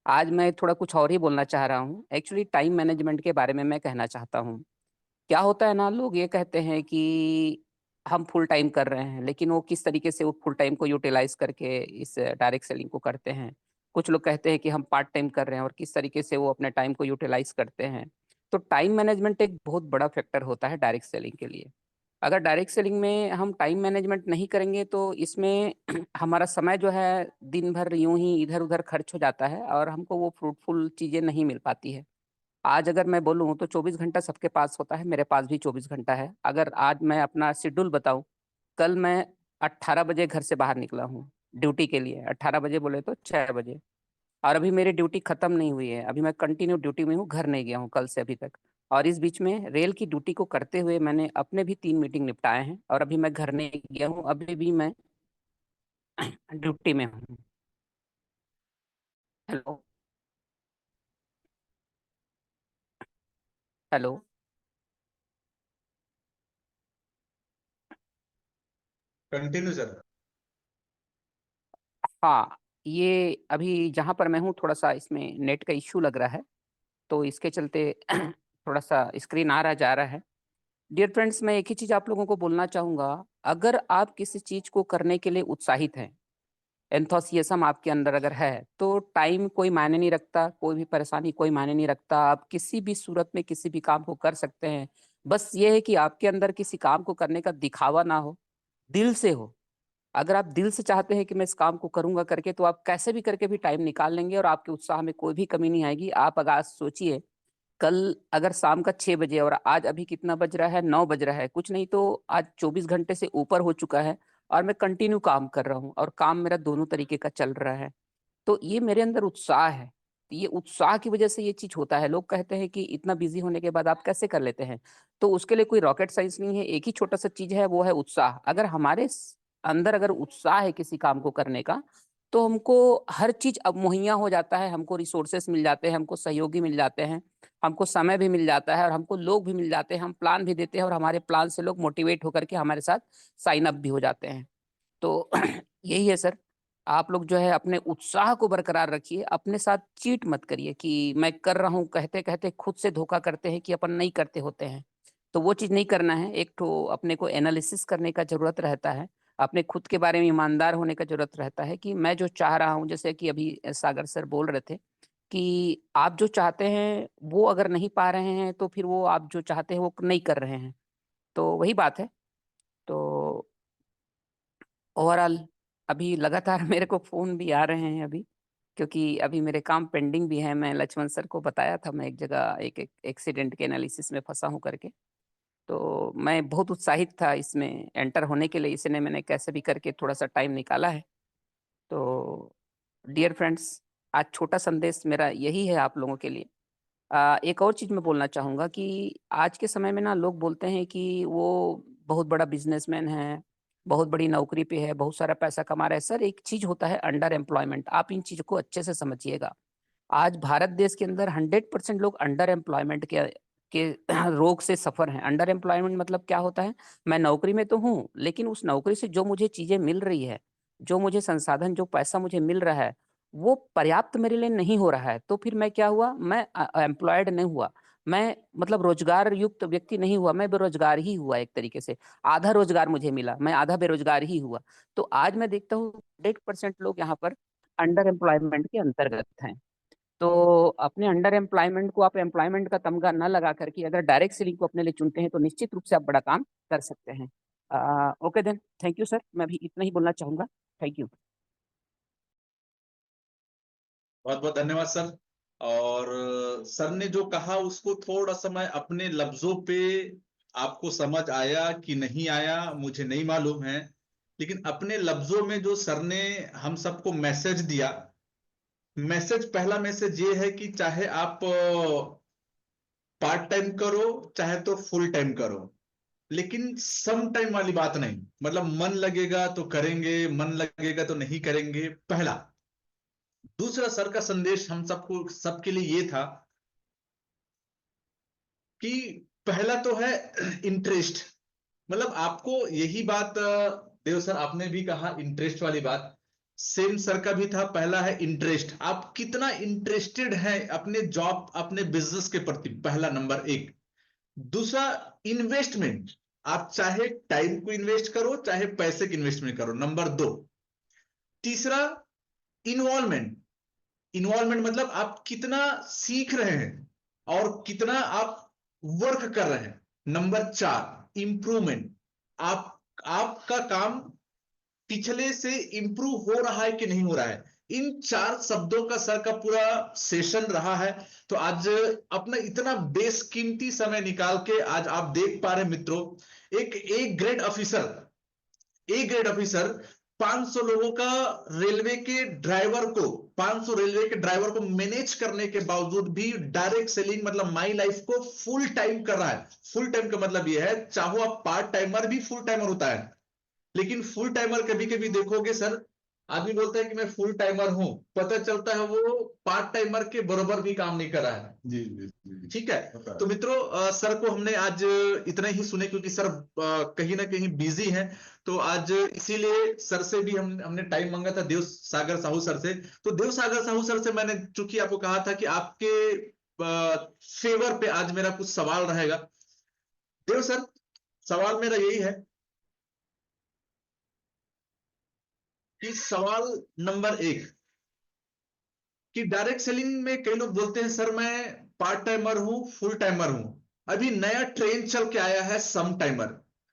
आज मैं थोड़ा कुछ और ही बोलना चाह रहा हूँ। एक्चुअली टाइम मैनेजमेंट के बारे में मैं कहना चाहता हूँ। क्या होता है ना, लोग ये कहते हैं कि हम फुल टाइम कर रहे हैं, लेकिन वो किस तरीके से वो फुल टाइम को यूटिलाइज करके इस डायरेक्ट सेलिंग को करते हैं। कुछ लोग कहते हैं कि हम पार्ट टाइम कर रहे हैं और किस तरीके से वो अपने टाइम को यूटिलाइज करते हैं। तो टाइम मैनेजमेंट एक बहुत बड़ा फैक्टर होता है डायरेक्ट सेलिंग के लिए। अगर डायरेक्ट सेलिंग में हम टाइम मैनेजमेंट नहीं करेंगे तो इसमें हमारा समय जो है दिन भर यूं ही इधर उधर खर्च हो जाता है और हमको वो फ्रूटफुल चीजें नहीं मिल पाती है। आज अगर मैं बोलूँ तो 24 घंटा सबके पास होता है, मेरे पास भी 24 घंटा है। अगर आज मैं अपना शेड्यूल बताऊँ, कल मैं 18 बजे घर से बाहर निकला हूँ ड्यूटी के लिए, 18 बजे बोले तो 6 बजे, और अभी मेरी ड्यूटी खत्म नहीं हुई है, अभी मैं कंटिन्यू ड्यूटी में हूँ, घर नहीं गया हूँ कल से अभी तक। और इस बीच में रेल की ड्यूटी को करते हुए मैंने अपने भी 3 मीटिंग निपटाए हैं और अभी मैं घर नहीं गया हूँ, अभी भी मैं ड्यूटी में हूँ। Hello, hello. Continue sir. हाँ, ये अभी जहाँ पर मैं हूँ थोड़ा सा इसमें नेट का इश्यू लग रहा है, तो इसके चलते थोड़ा सा स्क्रीन आ रहा जा रहा है। डियर फ्रेंड्स, मैं एक ही चीज आप लोगों को बोलना चाहूंगा। अगर आप किसी चीज को करने के लिए उत्साहित हैं, एंथुसियाज्म आपके अंदर अगर है, तो टाइम कोई मायने नहीं रखता, कोई भी परेशानी कोई मायने नहीं रखता। आप किसी भी सूरत में किसी भी काम को कर सकते हैं। बस ये है कि आपके अंदर किसी काम को करने का दिखावा ना हो, दिल से हो। अगर आप दिल से चाहते हैं कि मैं इस काम को करूंगा करके, तो आप कैसे भी करके भी टाइम निकाल लेंगे और आपके उत्साह में कोई भी कमी नहीं आएगी। आप अगर आज सोचिए, कल अगर शाम का 6 बजे और आज अभी कितना बज रहा है, 9 बज रहा है, कुछ नहीं तो आज 24 घंटे से ऊपर हो चुका है और मैं कंटिन्यू काम कर रहा हूँ और काम मेरा दोनों तरीके का चल रहा है। तो ये मेरे अंदर उत्साह है। ये उत्साह की वजह से ये चीज होता है। लोग कहते हैं कि इतना बिजी होने के बाद आप कैसे कर लेते हैं, तो उसके लिए कोई रॉकेट साइंस नहीं है, एक ही छोटा सा चीज है, वो है उत्साह। अगर हमारे अंदर अगर उत्साह है किसी काम को करने का, तो हमको हर चीज अब मुहैया हो जाता है, हमको रिसोर्सेस मिल जाते हैं, हमको सहयोगी मिल जाते हैं, हमको समय भी मिल जाता है और हमको लोग भी मिल जाते हैं। हम प्लान भी देते हैं और हमारे प्लान से लोग मोटिवेट होकर के हमारे साथ साइन अप भी हो जाते हैं। तो यही है सर। आप लोग जो है अपने उत्साह को बरकरार रखिए, अपने साथ चीट मत करिए कि मैं कर रहा हूँ कहते कहते खुद से धोखा करते हैं कि अपन नहीं करते होते हैं। तो वो चीज नहीं करना है। एक तो अपने को एनालिसिस करने का जरूरत रहता है, अपने खुद के बारे में ईमानदार होने का जरूरत रहता है कि मैं जो चाह रहा हूँ, जैसे कि अभी सागर सर बोल रहे थे कि आप जो चाहते हैं वो अगर नहीं पा रहे हैं तो फिर वो आप जो चाहते हैं वो नहीं कर रहे हैं। तो वही बात है। तो ओवरऑल अभी लगातार मेरे को फोन भी आ रहे हैं अभी, क्योंकि अभी मेरे काम पेंडिंग भी है। मैं लक्ष्मण सर को बताया था मैं एक जगह एक एक्सीडेंट के एनालिसिस में फंसा हूँ करके। तो मैं बहुत उत्साहित था इसमें एंटर होने के लिए, इसने मैंने कैसे भी करके थोड़ा सा टाइम निकाला है। तो डियर फ्रेंड्स, आज छोटा संदेश मेरा यही है आप लोगों के लिए। एक और चीज मैं बोलना चाहूंगा कि आज के समय में ना लोग बोलते हैं कि वो बहुत बड़ा बिजनेसमैन है, बहुत बड़ी नौकरी पे है, बहुत सारा पैसा कमा रहा है। सर, एक चीज होता है अंडर एम्प्लॉयमेंट, आप इन चीजों को अच्छे से समझिएगा। आज भारत देश के अंदर 100% लोग अंडर एम्प्लॉयमेंट के रोग से सफर हैं। अंडर एम्प्लॉयमेंट मतलब क्या होता है, मैं नौकरी में तो हूँ, लेकिन उस नौकरी से जो मुझे चीजें मिल रही है, जो मुझे संसाधन, जो पैसा मुझे मिल रहा है, वो पर्याप्त मेरे लिए नहीं हो रहा है। तो फिर मैं क्या हुआ, मैं एम्प्लॉयड नहीं हुआ, मैं मतलब रोजगार युक्त व्यक्ति नहीं हुआ, मैं बेरोजगार ही हुआ एक तरीके से। आधा रोजगार मुझे मिला, मैं आधा बेरोजगार ही हुआ। तो आज मैं देखता हूँ 100% लोग यहाँ पर अंडर एम्प्लॉयमेंट के अंतर्गत हैं। तो अपने अंडर एम्प्लॉयमेंट को आप एम्प्लॉयमेंट का तमगा न लगा करके अगर डायरेक्ट सेलिंग को अपने लिए चुनते हैं, तो निश्चित रूप से आप बड़ा काम कर सकते हैं। Okay then, thank you sir, मैं भी इतना ही बोलना चाहूंगा। Thank you. बहुत बहुत धन्यवाद सर। और सर ने जो कहा उसको थोड़ा सा मैं अपने लफ्जों पे, आपको समझ आया कि नहीं आया मुझे नहीं मालूम है, लेकिन अपने लफ्जों में जो सर ने हम सबको मैसेज दिया, पहला मैसेज ये है कि चाहे आप पार्ट टाइम करो चाहे तो फुल टाइम करो, लेकिन सम टाइम वाली बात नहीं। मतलब मन लगेगा तो करेंगे, मन लगेगा तो नहीं करेंगे, पहला। दूसरा सर का संदेश हम सबको, सबके लिए ये था कि पहला तो है इंटरेस्ट। मतलब आपको यही बात देव सर आपने भी कहा, इंटरेस्ट वाली बात सेम सर का भी था। पहला है इंटरेस्ट, आप कितना इंटरेस्टेड हैं अपने जॉब, अपने बिजनेस के प्रति, पहला नंबर एक। दूसरा इन्वेस्टमेंट, आप चाहे टाइम को इन्वेस्ट करो चाहे पैसे की इन्वेस्टमेंट करो, नंबर 2। तीसरा इन्वॉल्वमेंट, इन्वॉल्वमेंट मतलब आप कितना सीख रहे हैं और कितना आप वर्क कर रहे हैं। नंबर 4 इंप्रूवमेंट, आपका काम पिछले से इंप्रूव हो रहा है कि नहीं हो रहा है। इन 4 शब्दों का सर का पूरा सेशन रहा है। तो आज अपना इतना बेशकीमती समय निकाल के आज आप देख पा रहे हैं मित्रों, एक ग्रेड ऑफिसर 500 लोगों का रेलवे के ड्राइवर को 500 रेलवे के ड्राइवर को मैनेज करने के बावजूद भी डायरेक्ट सेलिंग मतलब माई लाइफ को फुल टाइम कर रहा है। फुल टाइम का मतलब यह है, चाहो आप पार्ट टाइमर भी फुल टाइमर होता है, लेकिन फुल टाइमर कभी कभी देखोगे सर, आदमी बोलता है कि मैं फुल टाइमर हूं, पता चलता है वो पार्ट टाइमर के बराबर भी काम नहीं कर रहा है। जी जी जी। ठीक है, तो मित्रों सर को हमने आज इतना ही सुने क्योंकि सर कहीं ना कहीं बिजी हैं। तो आज इसीलिए सर से भी हमने टाइम मांगा था, देव सागर साहू सर से। तो देव सागर साहू सर से मैंने चूंकि आपको कहा था कि आपके फेवर पे आज मेरा कुछ सवाल रहेगा। देव सर, सवाल मेरा यही है कि सवाल नंबर 1 कि डायरेक्ट सेलिंग में कई लोग बोलते हैं सर मैं पार्ट टाइमर हूं फुल टाइमर हूं, अभी नया ट्रेंड चल के आया है सम टाइमर,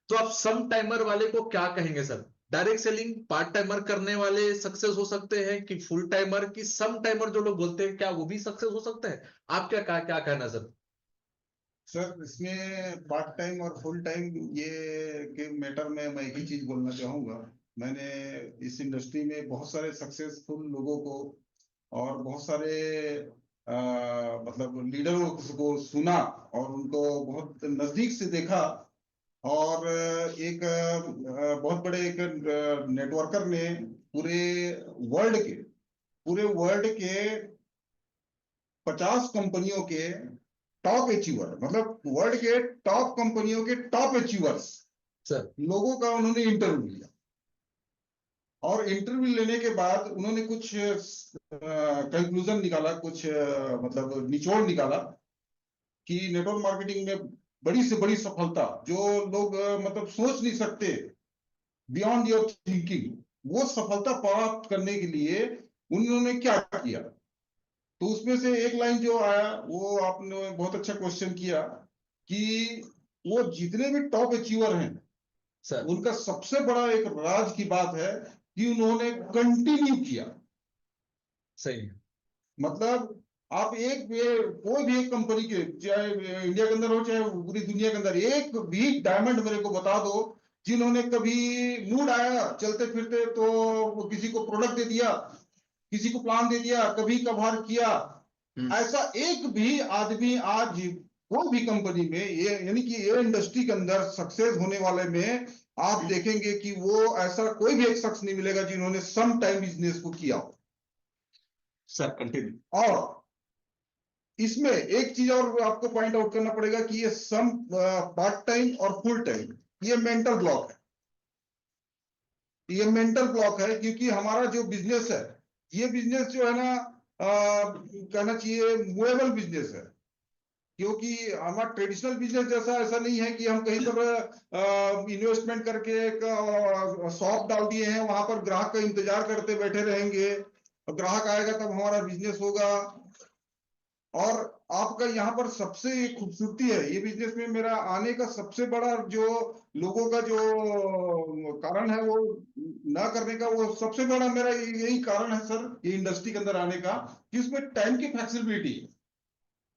तो आप सम टाइमर वाले को क्या कहेंगे sir? Direct selling part timer करने वाले सक्सेस हो सकते हैं कि फुल टाइमर की सम टाइमर जो लोग बोलते हैं क्या वो भी सक्सेस हो सकते हैं? आप क्या कहना सर? सर इसमें पार्ट टाइम और फुल टाइम ये के मैटर में मैं एक ही चीज बोलना चाहूंगा। मैंने इस इंडस्ट्री में बहुत सारे सक्सेसफुल लोगों को और बहुत सारे मतलब लीडरों को सुना और उनको बहुत नजदीक से देखा। और एक बहुत बड़े एक नेटवर्कर ने पूरे वर्ल्ड के 50 कंपनियों के टॉप अचीवर, मतलब वर्ल्ड के टॉप कंपनियों के टॉप अचीवर्स सर लोगों का उन्होंने इंटरव्यू लिया। और इंटरव्यू लेने के बाद उन्होंने कुछ कंक्लूजन निकाला, कुछ मतलब निचोड़ निकाला कि नेटवर्क मार्केटिंग में बड़ी से बड़ी सफलता जो लोग मतलब सोच नहीं सकते, बियॉन्ड योर थिंकिंग, वो सफलता प्राप्त करने के लिए उन्होंने क्या किया। तो उसमें से एक लाइन जो आया, वो आपने बहुत अच्छा क्वेश्चन किया कि वो जितने भी टॉप अचीवर हैं सर उनका सबसे बड़ा एक राज की बात है कि उन्होंने कंटिन्यू किया। सही है। मतलब आप कोई भी एक कंपनी के, चाहे इंडिया के अंदर हो चाहे पूरी दुनिया के अंदर, एक भी डायमंड मेरे को बता दो जिन्होंने कभी मूड आया चलते फिरते तो किसी को प्रोडक्ट दे दिया, किसी को प्लान दे दिया, कभी कभार किया, ऐसा एक भी आदमी आज कोई भी कंपनी में, ये यानी कि ये इंडस्ट्री के अंदर सक्सेस होने वाले में आप देखेंगे कि वो ऐसा कोई भी एक शख्स नहीं मिलेगा जिन्होंने सम टाइम बिजनेस को किया हो। Sir continue. और इसमें एक चीज और आपको पॉइंट आउट करना पड़ेगा कि ये सम पार्ट टाइम और फुल टाइम ये मेंटल ब्लॉक है। ये मेंटल ब्लॉक है क्योंकि हमारा जो बिजनेस है, ये बिजनेस जो है ना कहना चाहिए मूवेबल बिजनेस है। क्योंकि हमारा ट्रेडिशनल बिजनेस जैसा ऐसा नहीं है कि हम कहीं पर इन्वेस्टमेंट करके एक शॉप डाल दिए हैं, वहां पर ग्राहक का इंतजार करते बैठे रहेंगे, ग्राहक आएगा तब हमारा बिजनेस होगा। और आपका यहाँ पर सबसे खूबसूरती है ये बिजनेस में मेरा आने का सबसे बड़ा जो लोगों का जो कारण है वो ना करने का, वो सबसे बड़ा मेरा यही कारण है सर ये इंडस्ट्री के अंदर आने का कि उसमें टाइम की फ्लेक्सिबिलिटी है।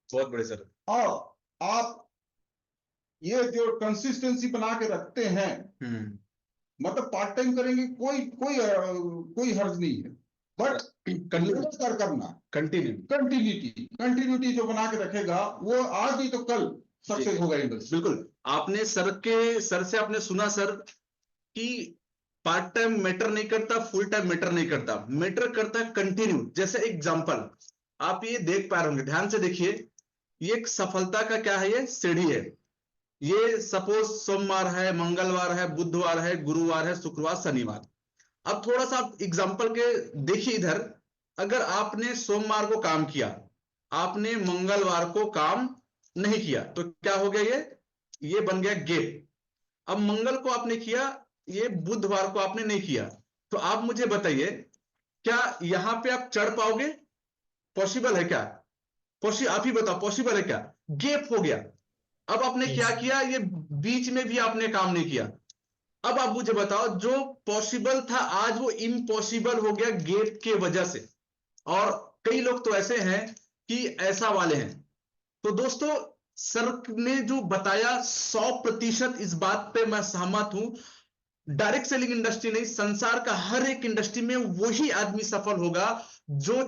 बहुत बड़े सर। और आप ये जो कंसिस्टेंसी बना के रखते हैं, मतलब पार्ट टाइम करेंगे कोई हर्ज नहीं है, बट लगातार करना, कंटिन्यूटी जो बना के रखेगा वो आज नहीं तो कल सक्सेस होगा इंडस्ट्री। बिल्कुल, आपने सर से आपने सुना सर कि पार्ट टाइम मैटर नहीं करता, फुल टाइम मैटर नहीं करता, मैटर करता कंटिन्यू। जैसे एग्जांपल आप ये देख पा रहे होंगे, ध्यान से देखिए, ये एक सफलता का क्या है, ये सीढ़ी है। ये सपोज सोमवार है, मंगलवार है, बुधवार है, गुरुवार है, शुक्रवार, शनिवार। अब थोड़ा सा आप एग्जांपल के देखिए इधर, अगर आपने सोमवार को काम किया, आपने मंगलवार को काम नहीं किया, तो क्या हो गया? ये ये बन गया गैप। अब मंगल को आपने किया, ये बुधवार को आपने नहीं किया, तो आप मुझे बताइए क्या यहां पे आप चढ़ पाओगे? पॉसिबल है क्या? आप ही बताओ, पॉसिबल है क्या? गैप हो गया। अब आपने क्या Yes. किया, ये बीच में भी आपने काम नहीं किया। अब आप मुझे बताओ, जो पॉसिबल था आज वो इम्पॉसिबल हो गया गैप के वजह से। और कई लोग तो ऐसे हैं कि ऐसा वाले हैं। तो दोस्तों, सर ने जो बताया 100% इस बात पे मैं सहमत हूं। डायरेक्ट सेलिंग इंडस्ट्री नहीं, संसार का हर एक इंडस्ट्री में वही आदमी सफल होगा जो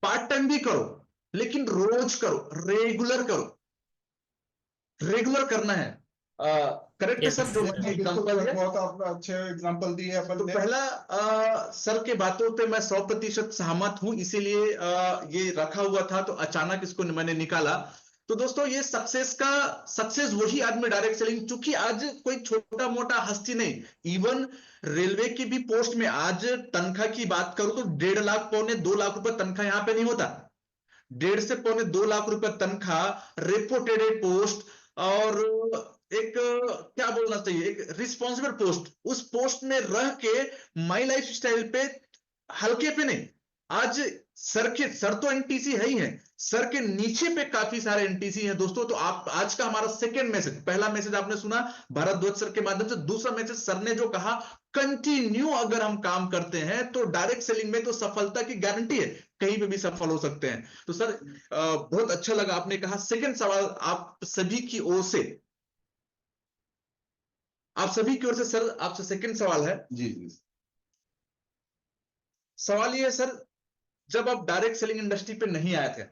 पार्ट टाइम भी करो लेकिन रोज करो, रेगुलर करो। रेगुलर करना है। करेक्ट है Yes. सर जो मैंने बिल्कुल एग्जांपल दिया? बहुत आपने अच्छे एग्जांपल दिए अपन तो ने। पहला, सर के बातों पे मैं 100% सहमत हूं, इसीलिए ये रखा हुआ था, तो अचानक इसको मैंने निकाला। तो दोस्तों, ये सक्सेस वही आदमी डायरेक्ट सेलिंग, चूंकि आज कोई छोटा मोटा हस्ती नहीं, इवन रेलवे की भी पोस्ट में आज तनख्वाह की बात करूं तो 1.5 लाख पौने 2 लाख रुपए तनख्वाह यहां पे नहीं होता। 1.5 से पौने 2 लाख रुपए तनख्वाह, रेपुटेड पोस्ट, और एक क्या बोलना चाहिए, एक रिस्पॉन्सिबल पोस्ट, उस पोस्ट में रह के माई लाइफ स्टाइल पे हल्के पे नहीं। आज सर तो एनटीसी है ही है, सर के नीचे पे काफी सारे एनटीसी हैं दोस्तों। तो आप आज का हमारा सेकंड मैसेज, पहला मैसेज आपने सुना भारद्वाज सर के माध्यम से, दूसरा मैसेज सर ने जो कहा, कंटिन्यू अगर हम काम करते हैं तो डायरेक्ट सेलिंग में तो सफलता की गारंटी है, कहीं पे भी सफल हो सकते हैं। तो सर बहुत अच्छा लगा आपने कहा। सेकंड सवाल आप सभी की ओर से, सर आपसे सेकंड सवाल है। जी जी। सवाल ये है सर, जब आप डायरेक्ट सेलिंग इंडस्ट्री पे नहीं आए थे,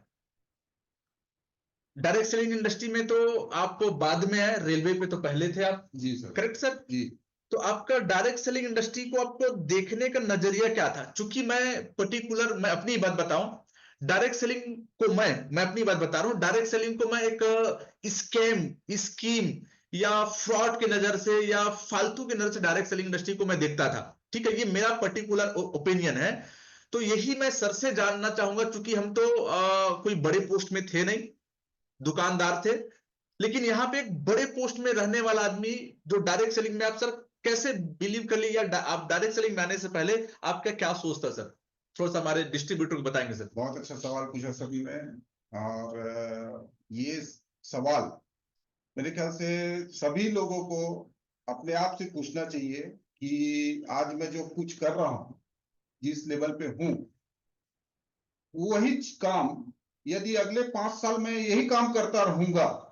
डायरेक्ट सेलिंग इंडस्ट्री में तो आपको बाद में आए, रेलवे पे तो पहले थे आप, जी सर। Correct sir? जी। तो आपका डायरेक्ट सेलिंग इंडस्ट्री को आपको देखने का नजरिया क्या था? चूंकि मैं अपनी बात बताऊं, डायरेक्ट सेलिंग को मैं अपनी बात बता रहा हूं, डायरेक्ट सेलिंग को मैं एक स्कैम, स्कीम या फ्रॉड की नजर से या फालतू की नजर से डायरेक्ट सेलिंग इंडस्ट्री को मैं देखता था। ठीक है, ये मेरा पर्टिकुलर ओपिनियन है। तो यही मैं सर से जानना चाहूंगा, चूंकि हम तो कोई बड़े पोस्ट में थे नहीं, दुकानदार थे, लेकिन यहाँ पे एक बड़े पोस्ट में रहने वाला आदमी जो डायरेक्ट सेलिंग में, आप सर कैसे बिलीव कर लिए, या आप डायरेक्ट सेलिंग में आने से पहले आपका क्या सोच था सर? थोड़ा सा हमारे डिस्ट्रीब्यूटर को बताएंगे सर। बहुत अच्छा सवाल पूछा सभी ने। और ये सवाल मेरे ख्याल से सभी लोगों को अपने आप से पूछना चाहिए कि आज मैं जो कुछ कर रहा हूं, जिस लेवल पे हूं, वही काम यदि अगले 5 साल में यही काम करता रहूंगा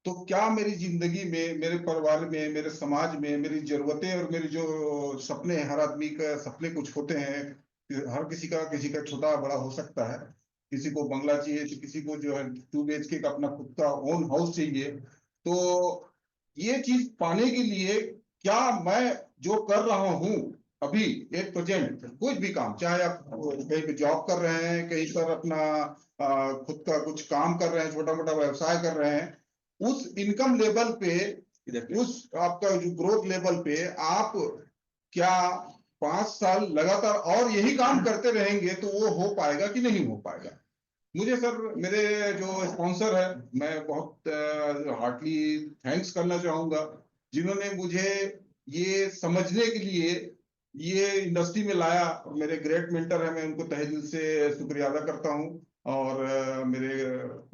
तो क्या मेरी जिंदगी में, मेरे परिवार में, मेरे समाज में मेरी जरूरतें और मेरी जो सपने, हर आदमी का सपने कुछ होते हैं, हर किसी का छोटा बड़ा हो सकता है। किसी को बंगला चाहिए तो किसी को जो है 2 BHK का अपना खुद का ओन हाउस चाहिए। तो ये चीज पाने के लिए क्या मैं जो कर रहा हूं अभी एक प्रेजेंट, कुछ भी काम, चाहे आप कहीं पे जॉब कर रहे हैं, कहीं पर अपना खुद का कुछ काम कर रहे हैं, छोटा मोटा व्यवसाय कर रहे हैं, उस इनकम लेवल पे, उस आपका जो ग्रोथ लेवल पे आप क्या 5 साल लगातार और यही काम करते रहेंगे तो वो हो पाएगा कि नहीं हो पाएगा? मुझे सर, मेरे जो स्पॉन्सर है, मैं बहुत हार्टली थैंक्स करना चाहूंगा, जिन्होंने मुझे ये समझने के लिए ये इंडस्ट्री में लाया। मेरे ग्रेट मेंटर है, मैं उनको तहे दिल से शुक्रिया अदा करता हूँ। और मेरे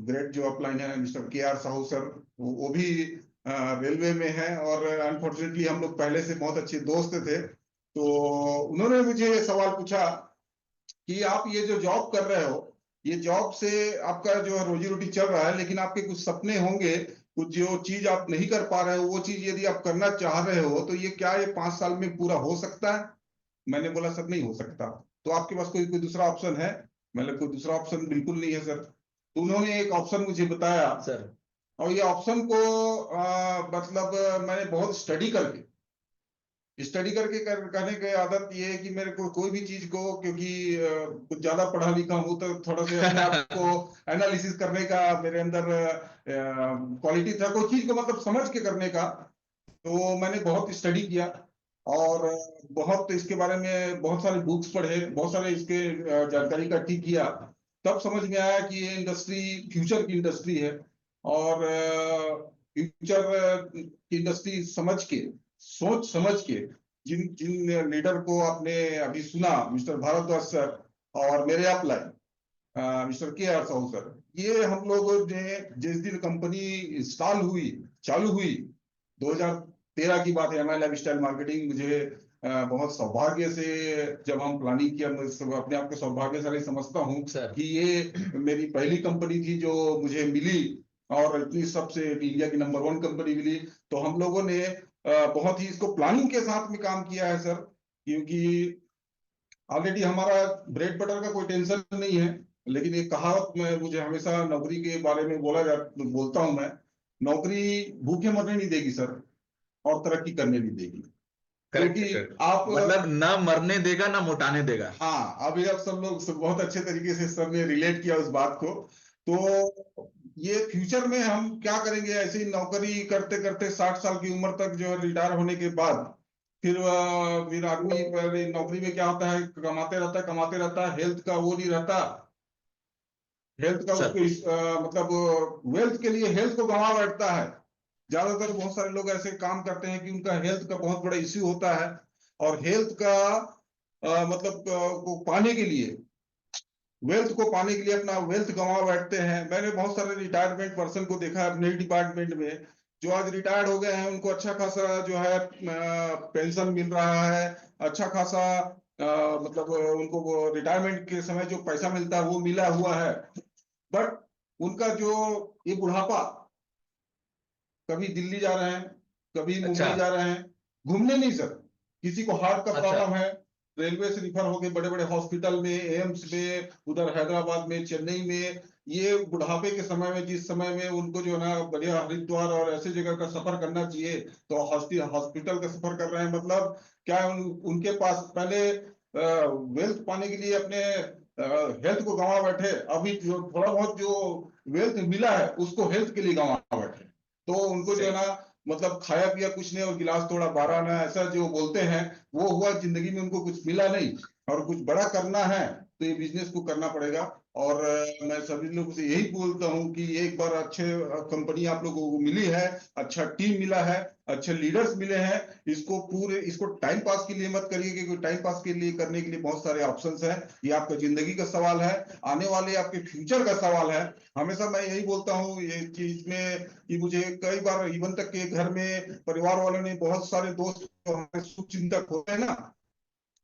ग्रेट जो अपलाइन है मिस्टर KR साहू सर, वो भी रेलवे में है, और अनफॉर्चुनेटली हम लोग पहले से बहुत अच्छे दोस्त थे। तो उन्होंने मुझे सवाल पूछा कि आप ये जो जॉब कर रहे हो, ये जॉब से आपका जो है रोजी रोटी चल रहा है, लेकिन आपके कुछ सपने होंगे, कुछ जो चीज आप नहीं कर पा रहे हो, वो चीज यदि आप करना चाह रहे हो तो ये क्या ये 5 साल में पूरा हो सकता है? मैंने बोला सर नहीं हो सकता। तो आपके पास कोई दूसरा ऑप्शन है? मैंने कोई दूसरा ऑप्शन बिल्कुल नहीं है सर। तो उन्होंने एक ऑप्शन मुझे बताया सर, और ये ऑप्शन को मतलब मैंने बहुत स्टडी करके करने की आदत ये है कि मेरे को कोई भी चीज को, क्योंकि कुछ ज्यादा पढ़ा लिखा हूं तो थोड़ा सा अपने आप को एनालिसिस करने का मेरे अंदर क्वालिटी था, कोई चीज को मतलब समझ के करने का। तो मैंने बहुत स्टडी किया और बहुत इसके बारे में बहुत सारे बुक्स पढ़े, बहुत सारे इसके जानकारी इकट्ठी किया, तब समझ में आया कि ये इंडस्ट्री फ्यूचर की इंडस्ट्री है। और फ्यूचर की इंडस्ट्री समझ के, सोच समझ के, जिन जिन लीडर को आपने अभी सुना, मिस्टर भारद्वाज सर और मेरे अपलाइन मिस्टर के आर साहू सर, ये हम लोगों ने जिस दिन कंपनी इंस्टॉल हुई, चालू हुई, 2013 की बात है, एमआई लाइफस्टाइल मार्केटिंग, मुझे बहुत सौभाग्य से जब हम प्लानिंग किया, मैं अपने आप को सौभाग्यशाली समझता हूँ सर। कि ये मेरी पहली कंपनी थी जो मुझे मिली और इतनी सबसे इंडिया की नंबर 1 कंपनी मिली। तो हम लोगों ने बहुत ही इसको प्लानिंग के साथ में काम किया है सर, क्योंकि ऑलरेडी हमारा ब्रेड बटर का कोई टेंशन नहीं है। लेकिन एक कहावत में मुझे हमेशा नौकरी के बारे में बोलता हूं मैं, नौकरी भूखे मरने नहीं देगी सर, और तरक्की करने नहीं देगी। करेक्ट, क्योंकि करेक्ट। आप मतलब ना मरने देगा ना मोटाने देगा। हाँ, अभी आप सब लोग बहुत अच्छे तरीके से सबने रिलेट किया उस बात को। तो ये फ्यूचर में हम क्या करेंगे, ऐसे ही नौकरी करते करते 60 साल की उम्र तक जो है रिटायर होने के बाद फिर आदमी पहले नौकरी में क्या होता है, कमाते रहता है, हेल्थ का वो नहीं रहता, हेल्थ का सर। उसको मतलब वेल्थ के लिए हेल्थ को गंवा बैठता है। ज्यादातर बहुत सारे लोग ऐसे काम करते हैं कि उनका हेल्थ का बहुत बड़ा इश्यू होता है, और हेल्थ का मतलब को पाने के लिए, वेल्थ को पाने के लिए अपना वेल्थ गंवा बैठते हैं। मैंने बहुत सारे रिटायरमेंट पर्सन को देखा है अपने डिपार्टमेंट में, जो आज रिटायर्ड हो गए हैं, उनको अच्छा खासा जो है पेंशन मिल रहा है, अच्छा खासा मतलब उनको वो रिटायरमेंट के समय जो पैसा मिलता है वो मिला हुआ है। बट उनका जो ये बुढ़ापा, कभी दिल्ली जा रहे हैं, कभी अच्छा। मुंबई जा रहे हैं, घूमने नहीं सर, किसी को हार्ट का अच्छा। प्रॉब्लम है, रेलवे से रिफर होके बड़े बड़े हॉस्पिटल में, एम्स में, उधर हैदराबाद में, चेन्नई में, ये बुढ़ापे के समय में, जिस समय में उनको जो है ना बढ़िया हरिद्वार और ऐसे जगह का सफर करना चाहिए, तो हॉस्पिटल का सफर कर रहे हैं। मतलब क्या है, उनके पास पहले वेल्थ पाने के लिए अपने हेल्थ को गंवा बैठे, अभी जो थोड़ा बहुत जो वेल्थ मिला है उसको हेल्थ के लिए गंवा बैठे। तो उनको जो है ना मतलब खाया पिया कुछ नहीं और गिलास थोड़ा 12 आना, ऐसा जो बोलते हैं वो हुआ, जिंदगी में उनको कुछ मिला नहीं। और कुछ बड़ा करना है तो ये बिजनेस को करना पड़ेगा। और मैं सभी लोगों से यही बोलता हूँ कि एक बार अच्छे कंपनी आप लोगों को मिली है, अच्छा टीम मिला है, अच्छे लीडर्स मिले हैं, इसको टाइम पास के लिए मत करिए, क्योंकि टाइम पास के लिए करने के लिए बहुत सारे ऑप्शंस हैं। ये आपका जिंदगी का सवाल है, आने वाले आपके फ्यूचर का सवाल है। हमेशा मैं यही बोलता हूँ ये चीज में कि मुझे कई बार इवन तक के घर में परिवार वालों ने, बहुत सारे दोस्त जो हमारे शुभचिंतक होते हैं ना,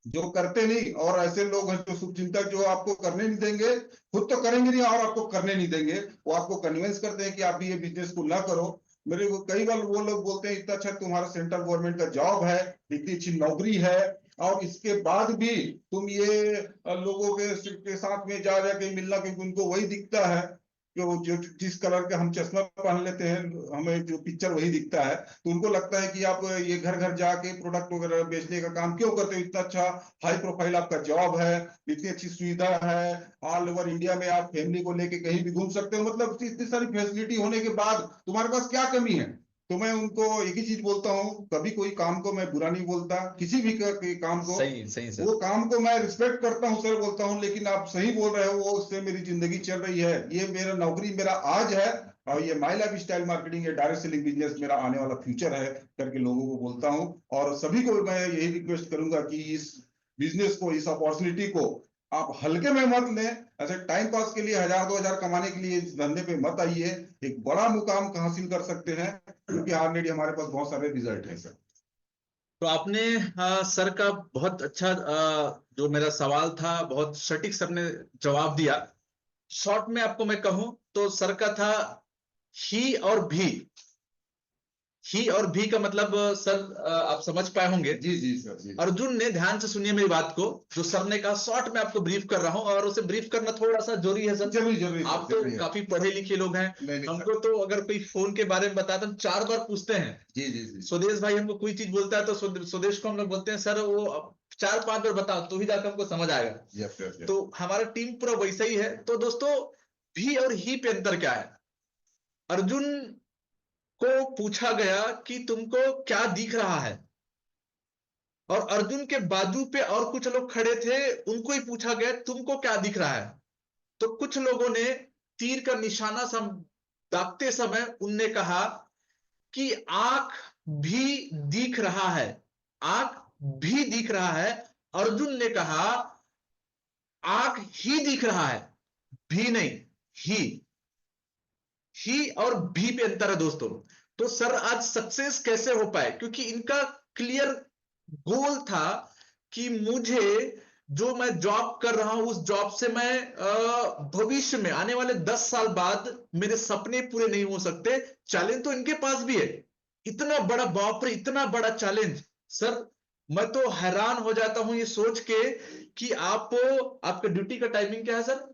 जो करते नहीं, और ऐसे लोग हैं जो शुभचिंतक जो आपको करने नहीं देंगे, खुद तो करेंगे नहीं और आपको करने नहीं देंगे, वो आपको कन्विंस करते हैं कि आप भी ये बिजनेस को ना करो। मेरे को कई बार वो लोग बोलते हैं इतना अच्छा तुम्हारा सेंट्रल गवर्नमेंट का जॉब है, इतनी अच्छी नौकरी है, और इसके बाद भी तुम ये लोगों के साथ में जा जाके मिलना, क्योंकि उनको वही दिखता है जो जिस कलर का हम चश्मा पहन लेते हैं, हमें जो पिक्चर वही दिखता है। तो उनको लगता है कि आप ये घर घर जाके प्रोडक्ट वगैरह बेचने का काम क्यों करते हो, इतना अच्छा हाई प्रोफाइल आपका जॉब है, इतनी अच्छी सुविधा है, ऑल ओवर इंडिया में आप फैमिली को लेके कहीं भी घूम सकते हो, मतलब इतनी सारी फैसिलिटी होने के बाद तुम्हारे पास क्या कमी है। तो मैं उनको एक ही चीज बोलता हूँ, कभी कोई काम को मैं बुरा नहीं बोलता, किसी भी काम को, सही सही सर। वो काम को मैं रिस्पेक्ट करता हूँ सर, बोलता हूँ, लेकिन आप सही बोल रहे हो, वो उससे मेरी जिंदगी चल रही है, ये मेरा नौकरी मेरा आज है, और ये माई लाइफ स्टाइल मार्केटिंग, ये डायरेक्ट सेलिंग बिजनेस मेरा आने वाला फ्यूचर है करके लोगों को बोलता हूँ। और सभी को मैं यही रिक्वेस्ट करूंगा कि इस बिजनेस को, इस अपॉर्चुनिटी को आप हल्के में मत लें, ऐसे टाइम पास के लिए 1000-2000 कमाने के लिए इस धंधे पे मत आइए, एक बड़ा मुकाम हासिल कर सकते हैं, क्योंकि ऑलरेडी हमारे पास बहुत सारे रिजल्ट हैं सर। तो आपने सर का बहुत अच्छा जो मेरा सवाल था बहुत सटीक सर ने जवाब दिया। शॉर्ट में आपको मैं कहूं तो सर का था ही और भी का मतलब सर आप समझ पाए होंगे। जी जी सर जी। अर्जुन ने, ध्यान से सुनिए मेरी बात को, जो सर ने कहा शॉर्ट में आपको ब्रीफ कर रहा हूं, और उसे ब्रीफ करना थोड़ा सा जरूरी है सर। जरूरी आप तो काफी पढ़े लिखे लोग हैं, हमको तो अगर कोई फोन के बारे में बताते हम 4 बार पूछते हैं। जी जी जी। स्वदेश भाई हमको कोई चीज बोलता है तो स्वदेश को हम लोग बोलते हैं सर वो 4-5 बार बताओ तो ही जाकर हमको समझ आएगा। तो हमारा टीम पूरा वैसा ही है। तो दोस्तों, भी और ही पे अंतर क्या है? अर्जुन को पूछा गया कि तुमको क्या दिख रहा है, और अर्जुन के बाजू पे और कुछ लोग खड़े थे, उनको ही पूछा गया तुमको क्या दिख रहा है। तो कुछ लोगों ने तीर का निशाना दागते समय उनने कहा कि आंख भी दिख रहा है, आंख भी दिख रहा है। अर्जुन ने कहा आंख ही दिख रहा है, भी नहीं, ही और भी पे अंतर है दोस्तों। तो सर आज सक्सेस कैसे हो पाए? क्योंकि इनका क्लियर गोल था कि मुझे जो मैं जॉब कर रहा हूं उस जॉब से मैं भविष्य में आने वाले 10 साल बाद मेरे सपने पूरे नहीं हो सकते। चैलेंज तो इनके पास भी है, इतना बड़ा, बाप रे, इतना बड़ा चैलेंज। सर मैं तो हैरान हो जाता हूं ये सोच के कि आपका ड्यूटी का टाइमिंग क्या है सर?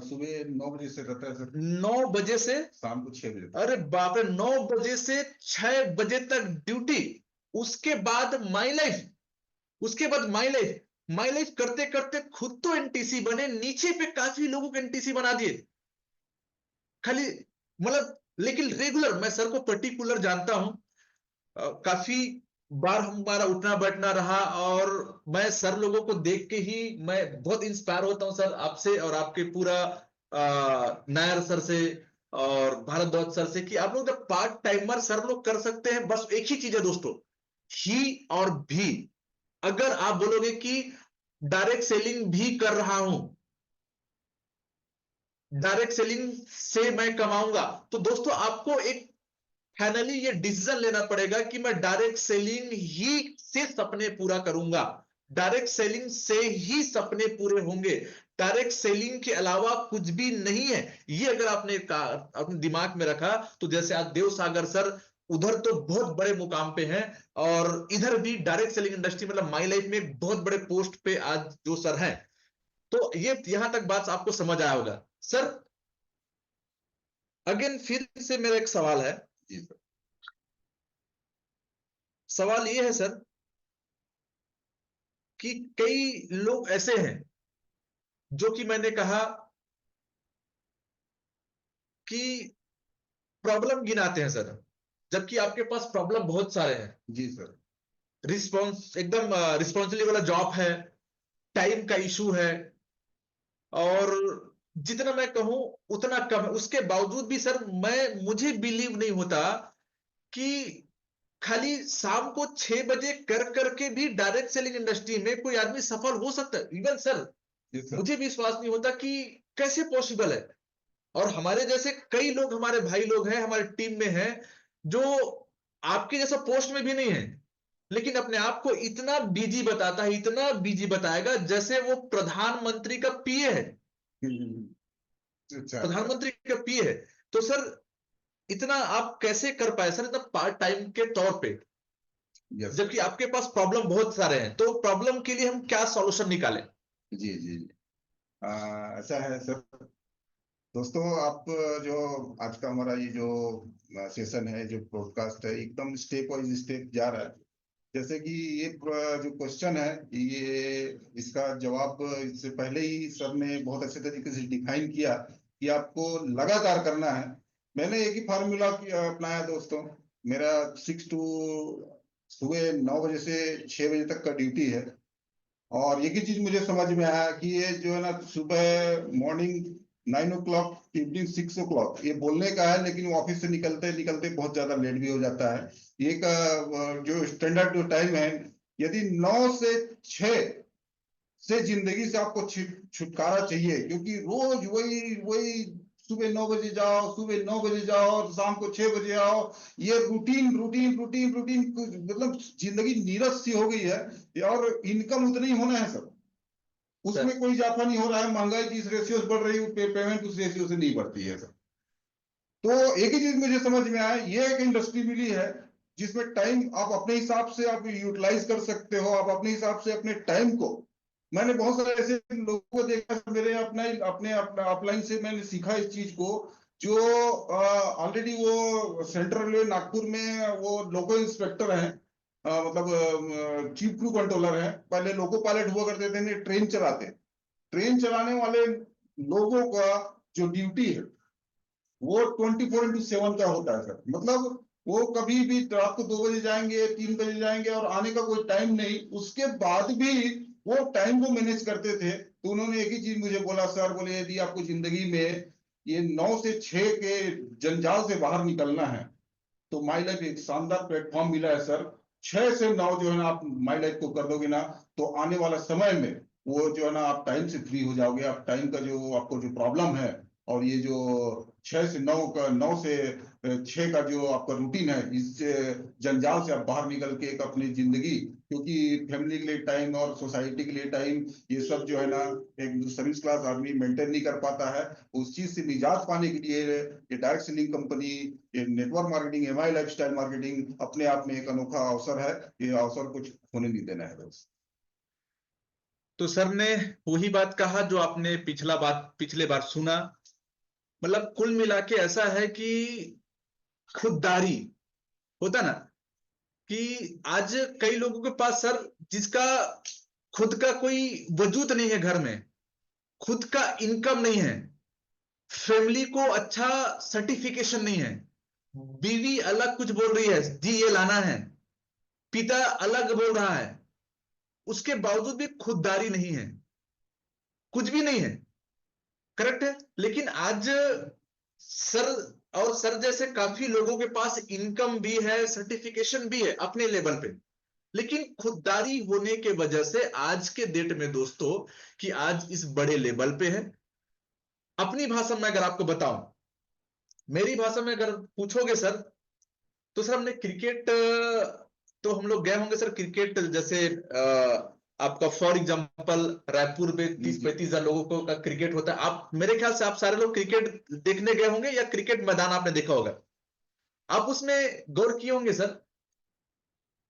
सुबह 9 बजे से रहता है सर, 9 बजे से शाम को 6 बजे तक। अरे बाप रे, 9 बजे से 6 बजे तक ड्यूटी, उसके बाद माई लाइफ, उसके बाद माई लाइफ, माई लाइफ करते करते खुद तो एनटीसी बने, नीचे पे काफी लोगों को एनटीसी बना दिए खाली, मतलब। लेकिन रेगुलर मैं सर को पर्टिकुलर जानता हूं, काफी बार हमारा उठना बैठना रहा, और मैं सर लोगों को देख के ही मैं बहुत इंस्पायर होता हूं सर, आपसे और आपके पूरा नायर सर से और भारद्वाज सर से, कि आप लोग जब पार्ट टाइमर सर लोग कर सकते हैं, बस एक ही चीज है दोस्तों, ही और भी। अगर आप बोलोगे कि डायरेक्ट सेलिंग भी कर रहा हूं, डायरेक्ट सेलिंग से मैं कमाऊंगा, तो दोस्तों आपको एक फाइनली ये डिसीजन लेना पड़ेगा कि मैं डायरेक्ट सेलिंग ही से सपने पूरा करूंगा, डायरेक्ट सेलिंग से ही सपने पूरे होंगे, डायरेक्ट सेलिंग के अलावा कुछ भी नहीं है। ये अगर आपने अपने दिमाग में रखा, तो जैसे आज देव सागर सर उधर तो बहुत बड़े मुकाम पे हैं, और इधर भी डायरेक्ट सेलिंग इंडस्ट्री मतलब माई लाइफ में एक बहुत बड़े पोस्ट पे आज जो सर हैं, तो ये यहां तक बात आपको समझ आया होगा सर। अगेन फिर से मेरा एक सवाल है, जी सर। सवाल ये है सर कि कई लोग ऐसे हैं जो कि मैंने कहा कि प्रॉब्लम गिनाते हैं सर, जबकि आपके पास प्रॉब्लम बहुत सारे हैं। जी सर। रिस्पॉन्स एकदम रिस्पॉन्सिबिलिटी वाला जॉब है, टाइम का इशू है, और जितना मैं कहूं उतना कम है। उसके बावजूद भी सर मुझे बिलीव नहीं होता कि खाली शाम को 6 बजे कर करके भी डायरेक्ट सेलिंग इंडस्ट्री में कोई आदमी सफल हो सकता है। इवन सर जी सर। मुझे विश्वास नहीं होता कि कैसे पॉसिबल है। और हमारे जैसे कई लोग, हमारे भाई लोग हैं हमारे टीम में हैं, जो आपके जैसा पोस्ट में भी नहीं है, लेकिन अपने आप को इतना बिजी बताता है, इतना बिजी बताएगा जैसे वो प्रधानमंत्री का पीए है, अच्छा। प्रधानमंत्री का पीए है। तो सर इतना आप कैसे कर पाए सर, इतना पार्ट टाइम के तौर पे, यस। जबकि आपके पास प्रॉब्लम बहुत सारे हैं? तो प्रॉब्लम के लिए हम क्या सॉल्यूशन निकालें? जी जी जी। ऐसा है सर, दोस्तों आप जो आज का हमारा ये जो सेशन है, जो ब्रॉडकास्ट है, एकदम स्टेप वाइज स्टेप जा रहा है। जैसे कि ये जो क्वेश्चन है, ये इसका जवाब इससे पहले ही सर ने बहुत अच्छे तरीके से डिफाइन किया कि आपको लगातार करना है। मैंने एक ही फार्मूला अपनाया दोस्तों। मेरा 6 टू सुबह 9 बजे से 6 बजे तक का ड्यूटी है। और एक ही चीज मुझे समझ में आया कि ये जो है ना, सुबह मॉर्निंग 9 o'clock, इवनिंग 6 o'clock, ये बोलने का है, लेकिन ऑफिस से निकलते निकलते बहुत ज्यादा लेट भी हो जाता है। एक जो स्टैंडर्ड जो टाइम है, यदि 9 से 6 से जिंदगी से आपको छुटकारा चाहिए, क्योंकि रोज वही वही सुबह 9 बजे जाओ, सुबह 9 बजे जाओ और शाम को 6 बजे आओ, ये रूटीन रूटीन रूटीन रूटीन, मतलब जिंदगी नीरस सी हो गई है। और इनकम उतनी होना है सर, उसमें कोई इजाफा नहीं हो रहा है। महंगाई जिस रेशियो से बढ़ रही है, पेमेंट उस रेशियो से नहीं बढ़ती है सर। तो एक ही चीज मुझे समझ में आया, ये एक इंडस्ट्री मिली है जिसमें टाइम आप अपने हिसाब से आप यूटिलाइज कर सकते हो, आप अपने हिसाब से अपने टाइम को। मैंने बहुत सारे ऐसे लोगों को देखा, मेरे अपने अपने अपलाइन से मैंने सीखा इस चीज को, जो ऑलरेडी वो सेंट्रल रेलवे नागपुर में वो लोको इंस्पेक्टर हैं, मतलब चीफ क्रू कंट्रोलर हैं। पहले लोको पायलट हुआ करते थे, ट्रेन चलाते। ट्रेन चलाने वाले लोगों का जो ड्यूटी है वो 24/7 का होता है सर। मतलब वो कभी भी रात को 2 बजे जाएंगे, 3 बजे जाएंगे, और आने का कोई टाइम नहीं। उसके बाद भी वो टाइम को मैनेज करते थे। तो उन्होंने एक ही चीज मुझे बोला, सर बोले, यदि आपको जिंदगी में ये 9 से 6 के जंजाल से बाहर निकलना है, तो माई लाइफ एक शानदार प्लेटफॉर्म मिला है सर। 6 से 9 जो है ना आप माई लाइफ को कर दोगे ना, तो आने वाला समय में वो जो है ना आप टाइम से फ्री हो जाओगे। आप टाइम का जो आपको जो प्रॉब्लम है, और ये जो 6 से 9 का 9 से 6 का जो आपका रूटीन है, इस जंजाल से आप बाहर निकल के एक अपनी जिंदगी, क्योंकि फैमिली के लिए टाइम और सोसाइटी के लिए टाइम, ये सब जो है ना एक सर्विस क्लास आदमी मेंटेन नहीं कर पाता है। उस चीज से निजात पाने के लिए ये डायरेक्ट सेलिंग कंपनी, ये network marketing, MI lifestyle marketing अपने आप में एक अनोखा अवसर है। ये अवसर कुछ होने नहीं देना है बस। तो सर ने वही बात कहा जो आपने पिछले बार सुना। मतलब कुल मिला के ऐसा है कि खुददारी होता ना, कि आज कई लोगों के पास सर, जिसका खुद का कोई वजूद नहीं है, घर में खुद का इनकम नहीं है, फैमिली को अच्छा सर्टिफिकेशन नहीं है, बीवी अलग कुछ बोल रही है जी ये लाना है, पिता अलग बोल रहा है, उसके बावजूद भी खुददारी नहीं है, कुछ भी नहीं है। करेक्ट है। लेकिन आज सर और सर जैसे काफी लोगों के पास इनकम भी है, सर्टिफिकेशन भी है अपने लेवल पे, लेकिन खुददारी होने के वजह से आज के डेट में दोस्तों, कि आज इस बड़े लेवल पे है। अपनी भाषा में अगर आपको बताऊं, मेरी भाषा में अगर पूछोगे सर, तो सर हमने क्रिकेट, तो हम लोग गए होंगे सर क्रिकेट, जैसे आपका फॉर एग्जांपल रायपुर में 30-35 हजार लोगों को का क्रिकेट होता है। आप मेरे ख्याल से आप सारे लोग क्रिकेट देखने गए होंगे, या क्रिकेट मैदान आपने देखा होगा। आप उसमें गौर किए होंगे सर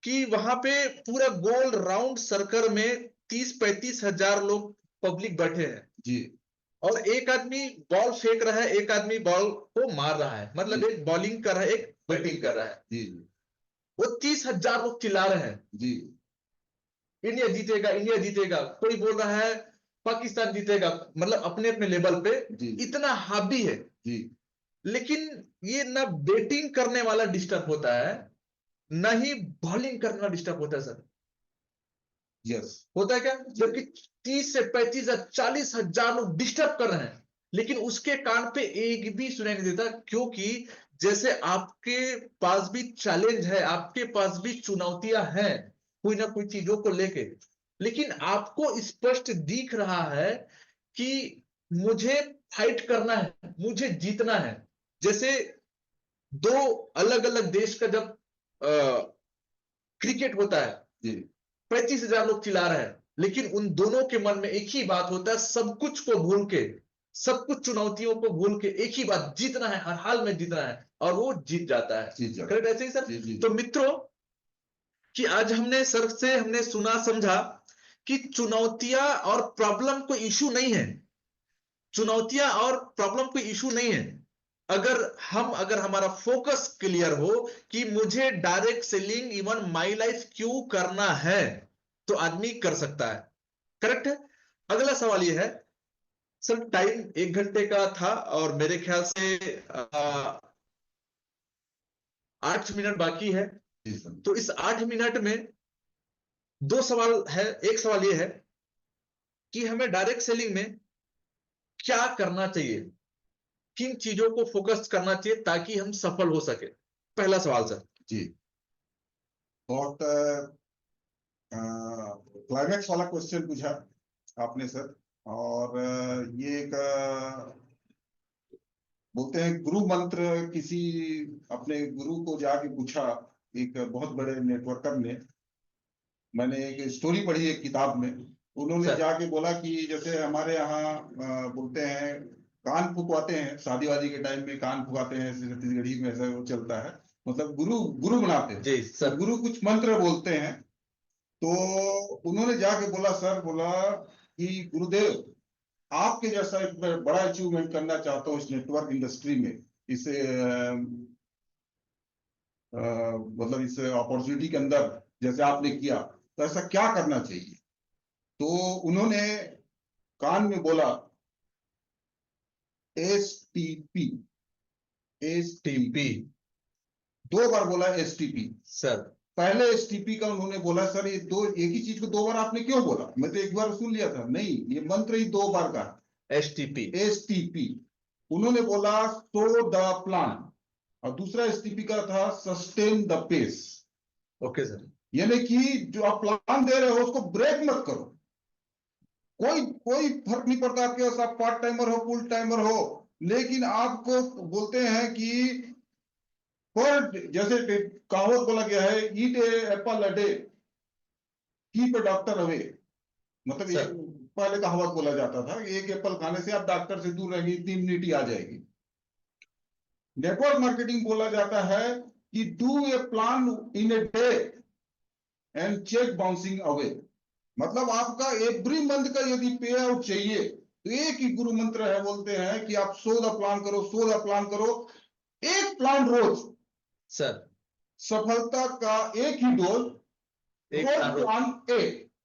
कि वहां पे पूरा गोल राउंड सर्कल में 30-35 हजार लोग पब्लिक बैठे हैं जी। और एक आदमी बॉल फेंक रहा है, एक आदमी बॉल को मार रहा है, मतलब एक बॉलिंग कर रहा है, एक बैटिंग कर रहा है। जी। वो 30 हजार लोग चिल्ला रहे हैं जी। इंडिया जीतेगा, इंडिया जीतेगा। कोई बोल रहा है पाकिस्तान जीतेगा, मतलब अपने अपने लेवल पे इतना हावी है। जी। लेकिन ये ना बैटिंग करने वाला डिस्टर्ब होता है, ना ही बॉलिंग करने वाला डिस्टर्ब होता है सर। यस। होता है क्या? जबकि 30 से 35 40 हजार लोग डिस्टर्ब कर रहे हैं, लेकिन उसके कान पे एक भी सुनाई नहीं देता, क्योंकि जैसे आपके पास भी चैलेंज है, आपके पास भी चुनौतियां हैं कोई ना कोई चीजों को लेके, लेकिन आपको स्पष्ट दिख रहा है कि मुझे फाइट करना है, मुझे जीतना है। जैसे दो अलग अलग देश का जब क्रिकेट होता है, जी। 35 हजार लोग चिल्ला रहे हैं, लेकिन उन दोनों के मन में एक ही बात होता है, सब कुछ को भूल के, सब कुछ चुनौतियों को भूल के, एक ही बात, जीतना है, हर हाल में जीतना है, और वो जीत जाता है। करेक्ट ऐसे ही सर? जी। तो मित्रों, कि आज हमने सर से हमने सुना समझा कि चुनौतियां और प्रॉब्लम कोई इशू नहीं है, चुनौतियां और प्रॉब्लम कोई इशू नहीं है। अगर हमारा फोकस क्लियर हो कि मुझे direct selling even my life क्यों करना है, तो आदमी कर सकता है। करेक्ट है। अगला सवाल यह है सर, टाइम 1 घंटे का था और मेरे ख्याल से 8 मिनट बाकी है। तो इस 8 मिनट में 2 सवाल है। एक सवाल यह है कि हमें डायरेक्ट सेलिंग में क्या करना चाहिए, किन चीजों को फोकस करना चाहिए ताकि हम सफल हो सके। पहला सवाल सर। जी। बहुत क्लाइमैक्स वाला क्वेश्चन पूछा आपने सर। और ये एक बोलते हैं गुरु मंत्र, किसी अपने गुरु को जाके पूछा एक बहुत बड़े नेटवर्कर ने। मैंने एक स्टोरी पढ़ी एक किताब में, उन्होंने जाके बोला कि जैसे हमारे यहाँ बोलते हैं कान फुकवाते हैं, शादी वादी के टाइम में कान फुकाते हैं, छत्तीसगढ़ी में ऐसा वो चलता है, मतलब गुरु बनाते हैं। जी सर। तो गुरु कुछ मंत्र बोलते हैं। तो उन्होंने जाके बोला कि गुरुदेव, आपके जैसा एक बड़ा अचीवमेंट करना चाहता हूँ इस नेटवर्क इंडस्ट्री में, इसे मतलब इस अपॉर्चुनिटी के अंदर जैसे आपने किया, तो ऐसा क्या करना चाहिए। तो उन्होंने कान में बोला STP। STP 2 बार बोला STP सर। पहले STP का उन्होंने बोला सर ये एक ही चीज को 2 बार आपने क्यों बोला, मैं तो 1 बार सुन लिया था। नहीं, ये मंत्र ही 2 बार का। STP उन्होंने बोला सो द प्लान। और दूसरा एसटीपी का था sustain the pace. Okay sir. यानी कि जो आप प्लान दे रहे हो उसको ब्रेक मत करो। कोई कोई फर्क नहीं पड़ता आपके पास, आप पार्ट टाइमर हो फुल टाइमर हो, लेकिन आपको बोलते हैं कि पर जैसे कहावत बोला गया है, eat a apple a day keep a doctor away. मतलब सर। एक पहले कहावत बोला जाता था कि एक एप्पल खाने से आप डॉक्टर से दूर रहेंगे, इतनी इम्यूनिटी आ जाएगी। नेटवर्क मार्केटिंग बोला जाता है कि do a plan in a day and cheque bouncing away. मतलब आपका एवरी मंथ का यदि पे आउट चाहिए तो एक ही गुरु मंत्र है, बोलते हैं कि आप 100 प्लान करो, 100 प्लान करो, एक प्लान रोज। सर सफलता का एक ही डोज, एक रोज प्लान रोज। प्लान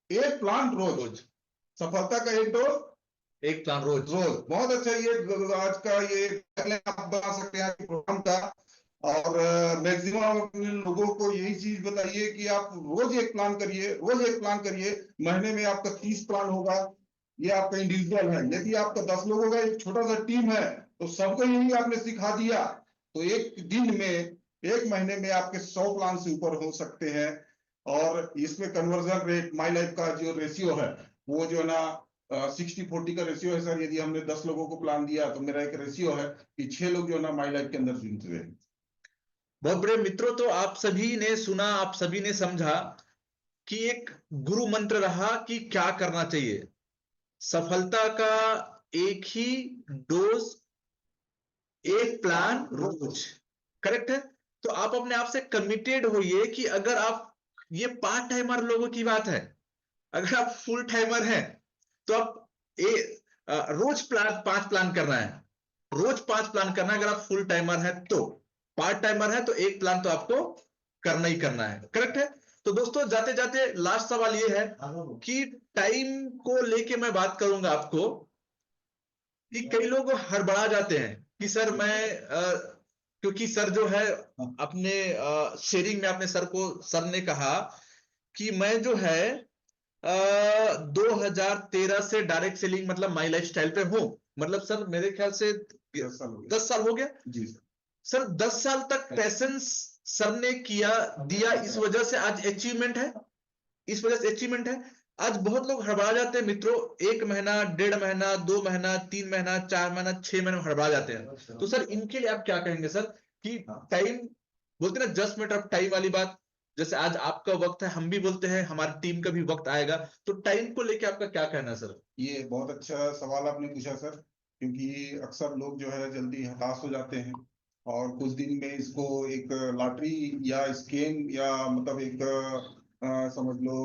एक प्लान रोज। सफलता का एक डोज, एक प्लान रोज। रोज। बहुत अच्छा, ये आज का ये आप बना सकते हैं प्रोग्राम का। और मैक्सिमम अपने लोगों को यही चीज बताइए कि आप रोज एक प्लान करिए, रोज एक प्लान करिए। महीने में आपका 30 प्लान होगा। ये आपका इंडिविजुअल है। यदि आपका 10 लोगों का एक छोटा सा टीम है तो सबको यही आपने सिखा दिया तो एक दिन में, एक महीने में आपके 100 प्लान से ऊपर हो सकते हैं। और इसमें कन्वर्जन रेट, माई लाइफ का जो रेशियो है वो जो है ना 60-40 का रेशियो है सर। यदि हमने 10 लोगों को प्लान दिया तो मेरा एक रेशियो है कि 6 लोग जो है ना माई लाइफ के अंदर जुड़ रहे हैं। बहुत बड़े मित्रों, तो आप सभी ने सुना, आप सभी ने समझा कि एक गुरु मंत्र रहा कि क्या करना चाहिए। सफलता का एक ही डोज, एक प्लान रोज। करेक्ट है। तो आप अपने आप से कमिटेड होइए कि अगर आप, ये पार्ट टाइमर लोगों की बात है, अगर आप फुल टाइमर हैं तो आप रोज 5 प्लान करना है, रोज 5 प्लान करना है। अगर आप फुल टाइमर हैं तो, पार्ट टाइमर है तो एक प्लान तो आपको करना ही करना है। करेक्ट है। तो दोस्तों, जाते जाते लास्ट सवाल ये है कि टाइम को लेके मैं बात करूंगा आपको कि कई लोग हड़बड़ा जाते हैं कि सर मैं क्योंकि सर जो है अपने शेयरिंग में अपने सर ने कहा कि मैं जो है 2013 से डायरेक्ट सेलिंग मतलब माई लाइफ स्टाइल पे हूं। मतलब सर मेरे ख्याल से 10 साल हो गया जी सर। 10 साल तक पैसेंस सर ने दिया, इस वजह से आज अचीवमेंट है, इस वजह से अचीवमेंट है। आज बहुत लोग हड़बड़ा जाते हैं मित्रों, 1 महीना, 1.5 महीना, 2 महीना, 3 महीना, 4 महीना, 6 महीने में हड़बड़ा जाते हैं। तो सर इनके लिए आप क्या कहेंगे सर कि टाइम, बोलते हैं ना जस्ट मैटर ऑफ टाइम वाली बात, जैसे आज आपका वक्त है, हम भी बोलते हैं हमारी टीम का भी वक्त आएगा, तो टाइम को लेके आपका क्या कहना है सर? ये बहुत अच्छा सवाल आपने पूछा सर, क्योंकि अक्सर लोग जो है जल्दी हताश हो जाते हैं और कुछ दिन में इसको एक लॉटरी या स्कैम या मतलब एक समझ लो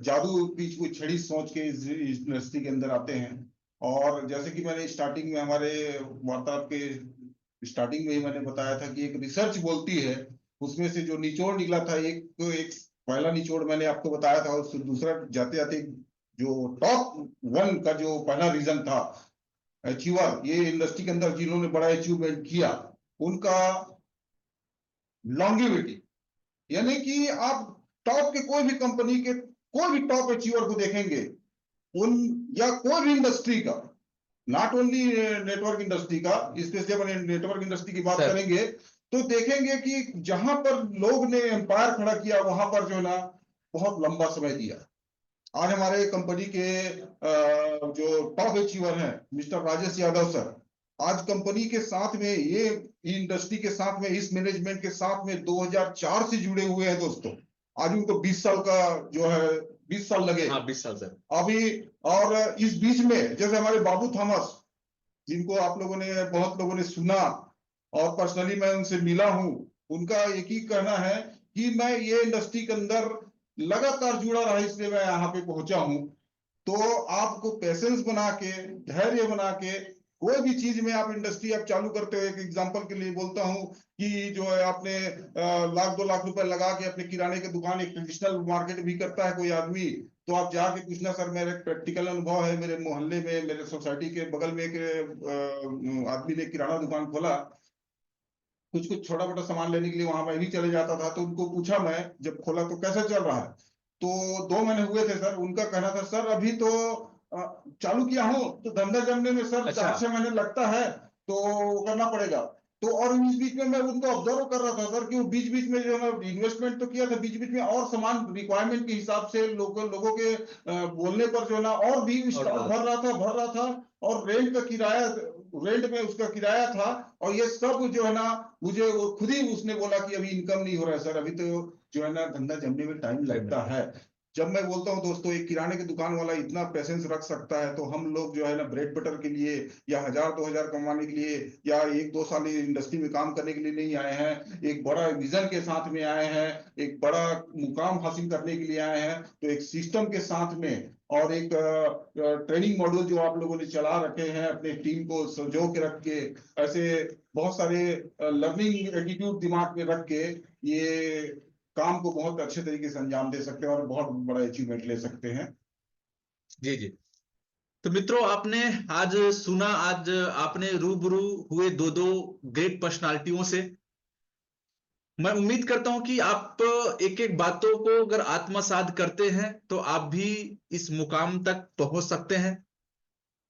जादू की कोई छड़ी सोच के इस इंडस्ट्री के अंदर आते हैं। और जैसे कि मैंने स्टार्टिंग में, हमारे वार्तालाप के स्टार्टिंग में ही मैंने बताया था कि एक रिसर्च बोलती है, उसमें से जो निचोड़ निकला था, एक पहला निचोड़ मैंने आपको बताया था, और दूसरा जाते जाते जो टॉप 1 का जो पहला रीजन था अचीवर, ये इंडस्ट्री के अंदर जिन्होंने बड़ा अचीवमेंट किया, उनका लॉन्गिविटी। यानी कि आप टॉप के कोई भी कंपनी के कोई भी टॉप अचीवर को देखेंगे, उन या कोई भी इंडस्ट्री का, नॉट ओनली नेटवर्क इंडस्ट्री का, स्पेशली अपन नेटवर्क इंडस्ट्री की बात करेंगे तो देखेंगे कि जहां पर लोग ने एम्पायर खड़ा किया वहां पर जो है ना बहुत लंबा समय दिया। आज हमारे कंपनी के जो टॉप अचीवर हैं मिस्टर राजेश यादव सर, आज कंपनी के साथ में, ये इंडस्ट्री के साथ में, इस मैनेजमेंट के साथ में 2004 से जुड़े हुए हैं दोस्तों। आज उनको 20 साल का जो है 20 साल लगे। हाँ 20 साल सर अभी। और इस बीच में जैसे हमारे बाबू थॉमस, जिनको आप लोगों ने, बहुत लोगों ने सुना और पर्सनली मैं उनसे मिला हूं, उनका एक ही कहना है कि मैं ये इंडस्ट्री के अंदर लगातार जुड़ा रहा, इसलिए मैं यहाँ पे पहुंचा हूं। तो आपको पेशेंस बना के, धैर्य बना के, कोई भी चीज में आप इंडस्ट्री आप चालू करते हो, एक एग्जांपल के लिए बोलता हूं कि जो है आपने 1-2 लाख रुपए लगा के अपने किराने की दुकान, एक ट्रेडिशनल मार्केट भी करता है कोई आदमी, तो आप जाके पूछना, सर मेरा एक प्रैक्टिकल अनुभव है, मेरे मोहल्ले में, मेरे सोसाइटी के बगल में एक आदमी ने किराना दुकान खोला, कुछ कुछ छोटा मोटा सामान लेने के लिए वहां मैं भी चले जाता था, तो उनको पूछा मैं जब खोला तो कैसा चल रहा है, तो 2 महीने हुए थे सर, उनका कहना था सर अभी तो चालू किया हूं तो धंधा जमने में सर अच्छा। 4-6 महीने लगता है, तो करना पड़ेगा। तो और इस बीच में मैं उनको ऑब्जर्व कर रहा था सर कि वो बीच बीच में जो है ना इन्वेस्टमेंट तो किया था, बीच बीच में और सामान रिक्वायरमेंट के हिसाब से लोगों के बोलने पर जो है ना और भी स्टॉक भर रहा था और रेंट में उसका किराया था। और ये सब जो है ना मुझे वो खुद ही उसने बोला कि अभी इनकम नहीं हो रहा है सर, अभी तो जो है ना धंधा जमने में टाइम लगता है। जब मैं बोलता हूँ दोस्तों एक किराने की दुकान वाला इतना पेशेंस रख सकता है, तो हम लोग जो है ना ब्रेड बटर के लिए या 1000-2000 कमाने के लिए या 1-2 साल इंडस्ट्री में काम करने के लिए नहीं आए हैं, एक बड़ा विजन के साथ में आए हैं, एक बड़ा मुकाम हासिल करने के लिए आए हैं। तो एक सिस्टम के साथ में और एक ट्रेनिंग मॉड्यूल जो आप लोगों ने चला रखे हैं अपने टीम को संजो के रख के, ऐसे बहुत सारे लर्निंग एटीट्यूड दिमाग में रख के ये काम को बहुत अच्छे तरीके से अंजाम दे सकते हैं और बहुत बड़ा अचीवमेंट ले सकते हैं। जी जी। तो मित्रों आपने आज सुना, आज आपने रूबरू हुए दो ग्रेट पर्सनालिटियों से। मैं उम्मीद करता हूं कि आप एक एक बातों को अगर आत्मसात करते हैं तो आप भी इस मुकाम तक पहुंच सकते हैं।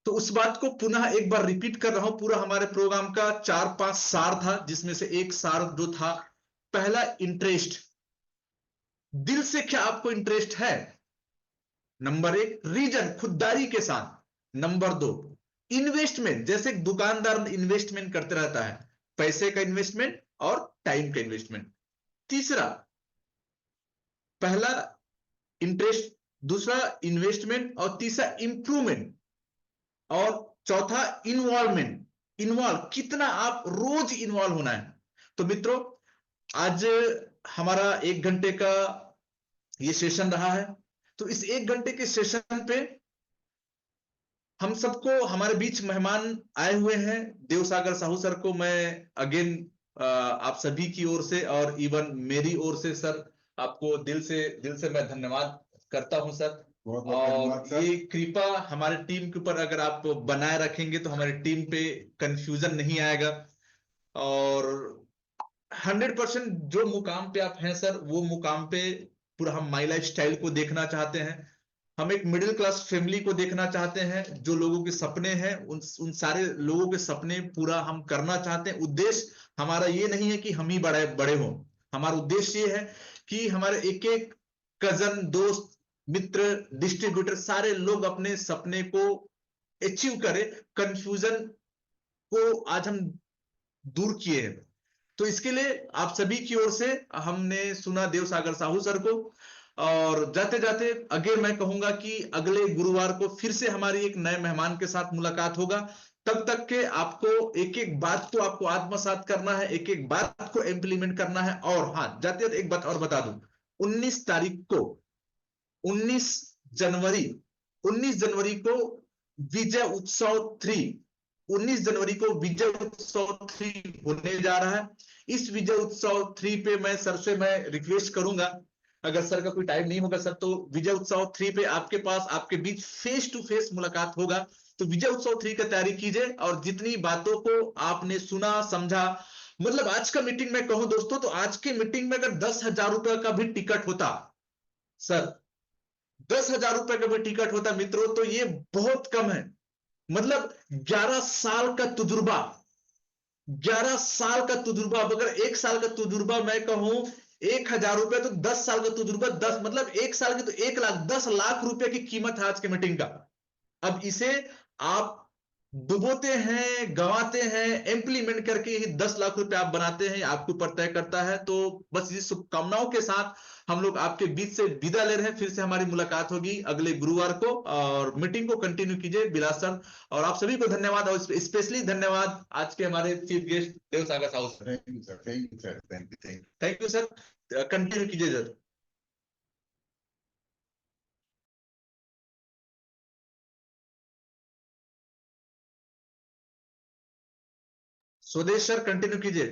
तो उस बात को पुनः एक बार रिपीट कर रहा हूं। पूरा हमारे प्रोग्राम का 4-5 सार था, जिसमें से एक सार जो था, पहला इंटरेस्ट, दिल से क्या आपको इंटरेस्ट है। नंबर 1 रीजन, खुददारी के साथ। नंबर 2 इन्वेस्टमेंट, जैसे दुकानदार इन्वेस्टमेंट करते रहता है, पैसे का इन्वेस्टमेंट और टाइम का इन्वेस्टमेंट। तीसरा, पहला इंटरेस्ट, दूसरा इन्वेस्टमेंट और तीसरा इंप्रूवमेंट और चौथा इन्वॉल्वमेंट। इन्वॉल्व कितना आप रोज इन्वॉल्व होना है। तो मित्रों आज हमारा 1 घंटे का ये सेशन रहा है। तो इस 1 घंटे के सेशन पे हम सबको, हमारे बीच मेहमान आए हुए हैं देवसागर साहू सर को मैं अगेन आप सभी की ओर से और इवन मेरी ओर से सर आपको दिल से मैं धन्यवाद करता हूं सर। बहुत धन्यवाद और सर। ये कृपा हमारे टीम के ऊपर अगर आप बनाए रखेंगे तो हमारी टीम पे कंफ्यूजन नहीं आएगा। और 100% जो मुकाम पे आप हैं सर, वो मुकाम पे पूरा हम माई लाइफ स्टाइल को देखना चाहते हैं। हम एक मिडिल क्लास फैमिली को देखना चाहते हैं। जो लोगों के सपने हैं उन सारे लोगों के सपने पूरा हम करना चाहते हैं। उद्देश्य हमारा ये नहीं है कि हम ही बड़े बड़े हों। हमारा उद्देश्य ये है कि हमारे एक एक कजन, दोस्त, मित्र, डिस्ट्रीब्यूटर, सारे लोग अपने सपने को अचीव करें। कंफ्यूजन को आज हम दूर किए हैं। तो इसके लिए आप सभी की ओर से हमने सुना देवसागर साहू सर को। और जाते जाते अगेन मैं कहूंगा कि अगले गुरुवार को फिर से हमारी एक नए मेहमान के साथ मुलाकात होगा। तब तक के आपको एक एक बात को आपको आत्मसात करना है, एक एक बात को इंप्लीमेंट करना है। और हाँ, जाते जाते एक बात और बता दूं, 19 तारीख को 19 जनवरी 19 जनवरी को विजय उत्सव 3 19 जनवरी को विजय उत्सव 3 होने जा रहा है। इस विजय उत्सव 3 पे मैं सर से मैं रिक्वेस्ट करूंगा, अगर सर का कोई टाइम नहीं होगा सर, तो विजय उत्सव 3 पे आपके पास, आपके बीच फेस टू फेस मुलाकात होगा। तो विजय उत्सव 3 का तैयारी कीजिए। और जितनी बातों को आपने सुना समझा, मतलब आज का मीटिंग में कहूं दोस्तों, तो आज के मीटिंग में अगर 10,000 रुपए का भी टिकट होता सर, 10,000 रुपए का भी टिकट होता मित्रों, तो ये बहुत कम है। मतलब 11 साल का तजुर्बा, 11 साल का तजुर्बा। अब अगर 1 साल का तजुर्बा मैं कहूं 1,000 रुपए, तो 10 साल का तजुर्बा 10, मतलब 1 साल की तो 1 लाख, 10 लाख रुपए की कीमत है आज के मीटिंग का। अब इसे आप डुबोते हैं, गंवाते हैं, इंप्लीमेंट करके ही 10 लाख रुपए आप बनाते हैं, आपके ऊपर तय करता है। तो बस इस शुभकामनाओं के साथ हम लोग आपके बीच से विदा ले रहे हैं। फिर से हमारी मुलाकात होगी अगले गुरुवार को। और मीटिंग को कंटिन्यू कीजिए बिलास सर। और आप सभी को धन्यवाद, और स्पेशली धन्यवाद आज के हमारे chief guest Devsagar Sahu sir. Thank you sir, thank you sir, thank you sir. Continue कीजिए सर। स्वदेश सर कंटिन्यू कीजिए।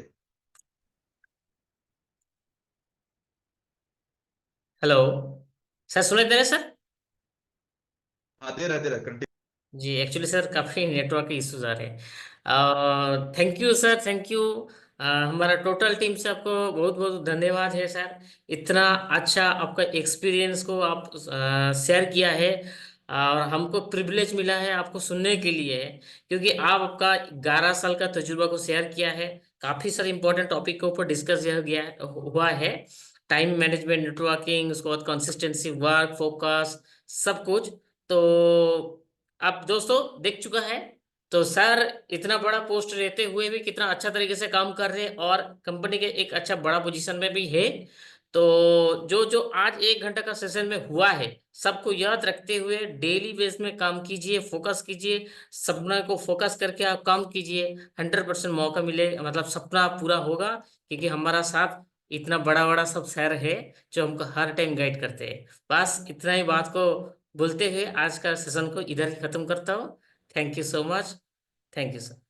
हेलो सर, सुनाई दे रहे सर? हाँ दे रहा कंटिन्यू। जी, एक्चुअली सर काफ़ी नेटवर्क इश्यूज आ रहे हैं। Thank you sir, thank you. हमारा टोटल टीम से आपको बहुत बहुत धन्यवाद है सर। इतना अच्छा आपका एक्सपीरियंस को आप शेयर किया है, और हमको प्रिविलेज मिला है आपको सुनने के लिए, क्योंकि आप आपका 11 साल का तजुर्बा को शेयर किया है। काफी सारे इंपॉर्टेंट टॉपिक के ऊपर डिस्कस हुआ है। टाइम मैनेजमेंट, नेटवर्किंग, उसके बाद कंसिस्टेंसी, वर्क, फोकस, सब कुछ। तो अब दोस्तों देख चुका है। तो सर इतना बड़ा पोस्ट रहते हुए भी कितना अच्छा तरीके से काम कर रहे हैं और कंपनी के एक अच्छा बड़ा पोजीशन में भी है। तो जो जो आज 1 घंटा का सेशन में हुआ है, सबको याद रखते हुए डेली बेस में काम कीजिए, फोकस कीजिए, सपना को फोकस करके आप काम कीजिए। 100% मौका मिले, मतलब सपना पूरा होगा, क्योंकि हमारा साथ इतना बड़ा बड़ा सब सर है जो हमको हर टाइम गाइड करते हैं। बस इतना ही बात को बोलते हुए आज का सेशन को इधर ही खत्म करता हूँ। Thank you so much. Thank you sir.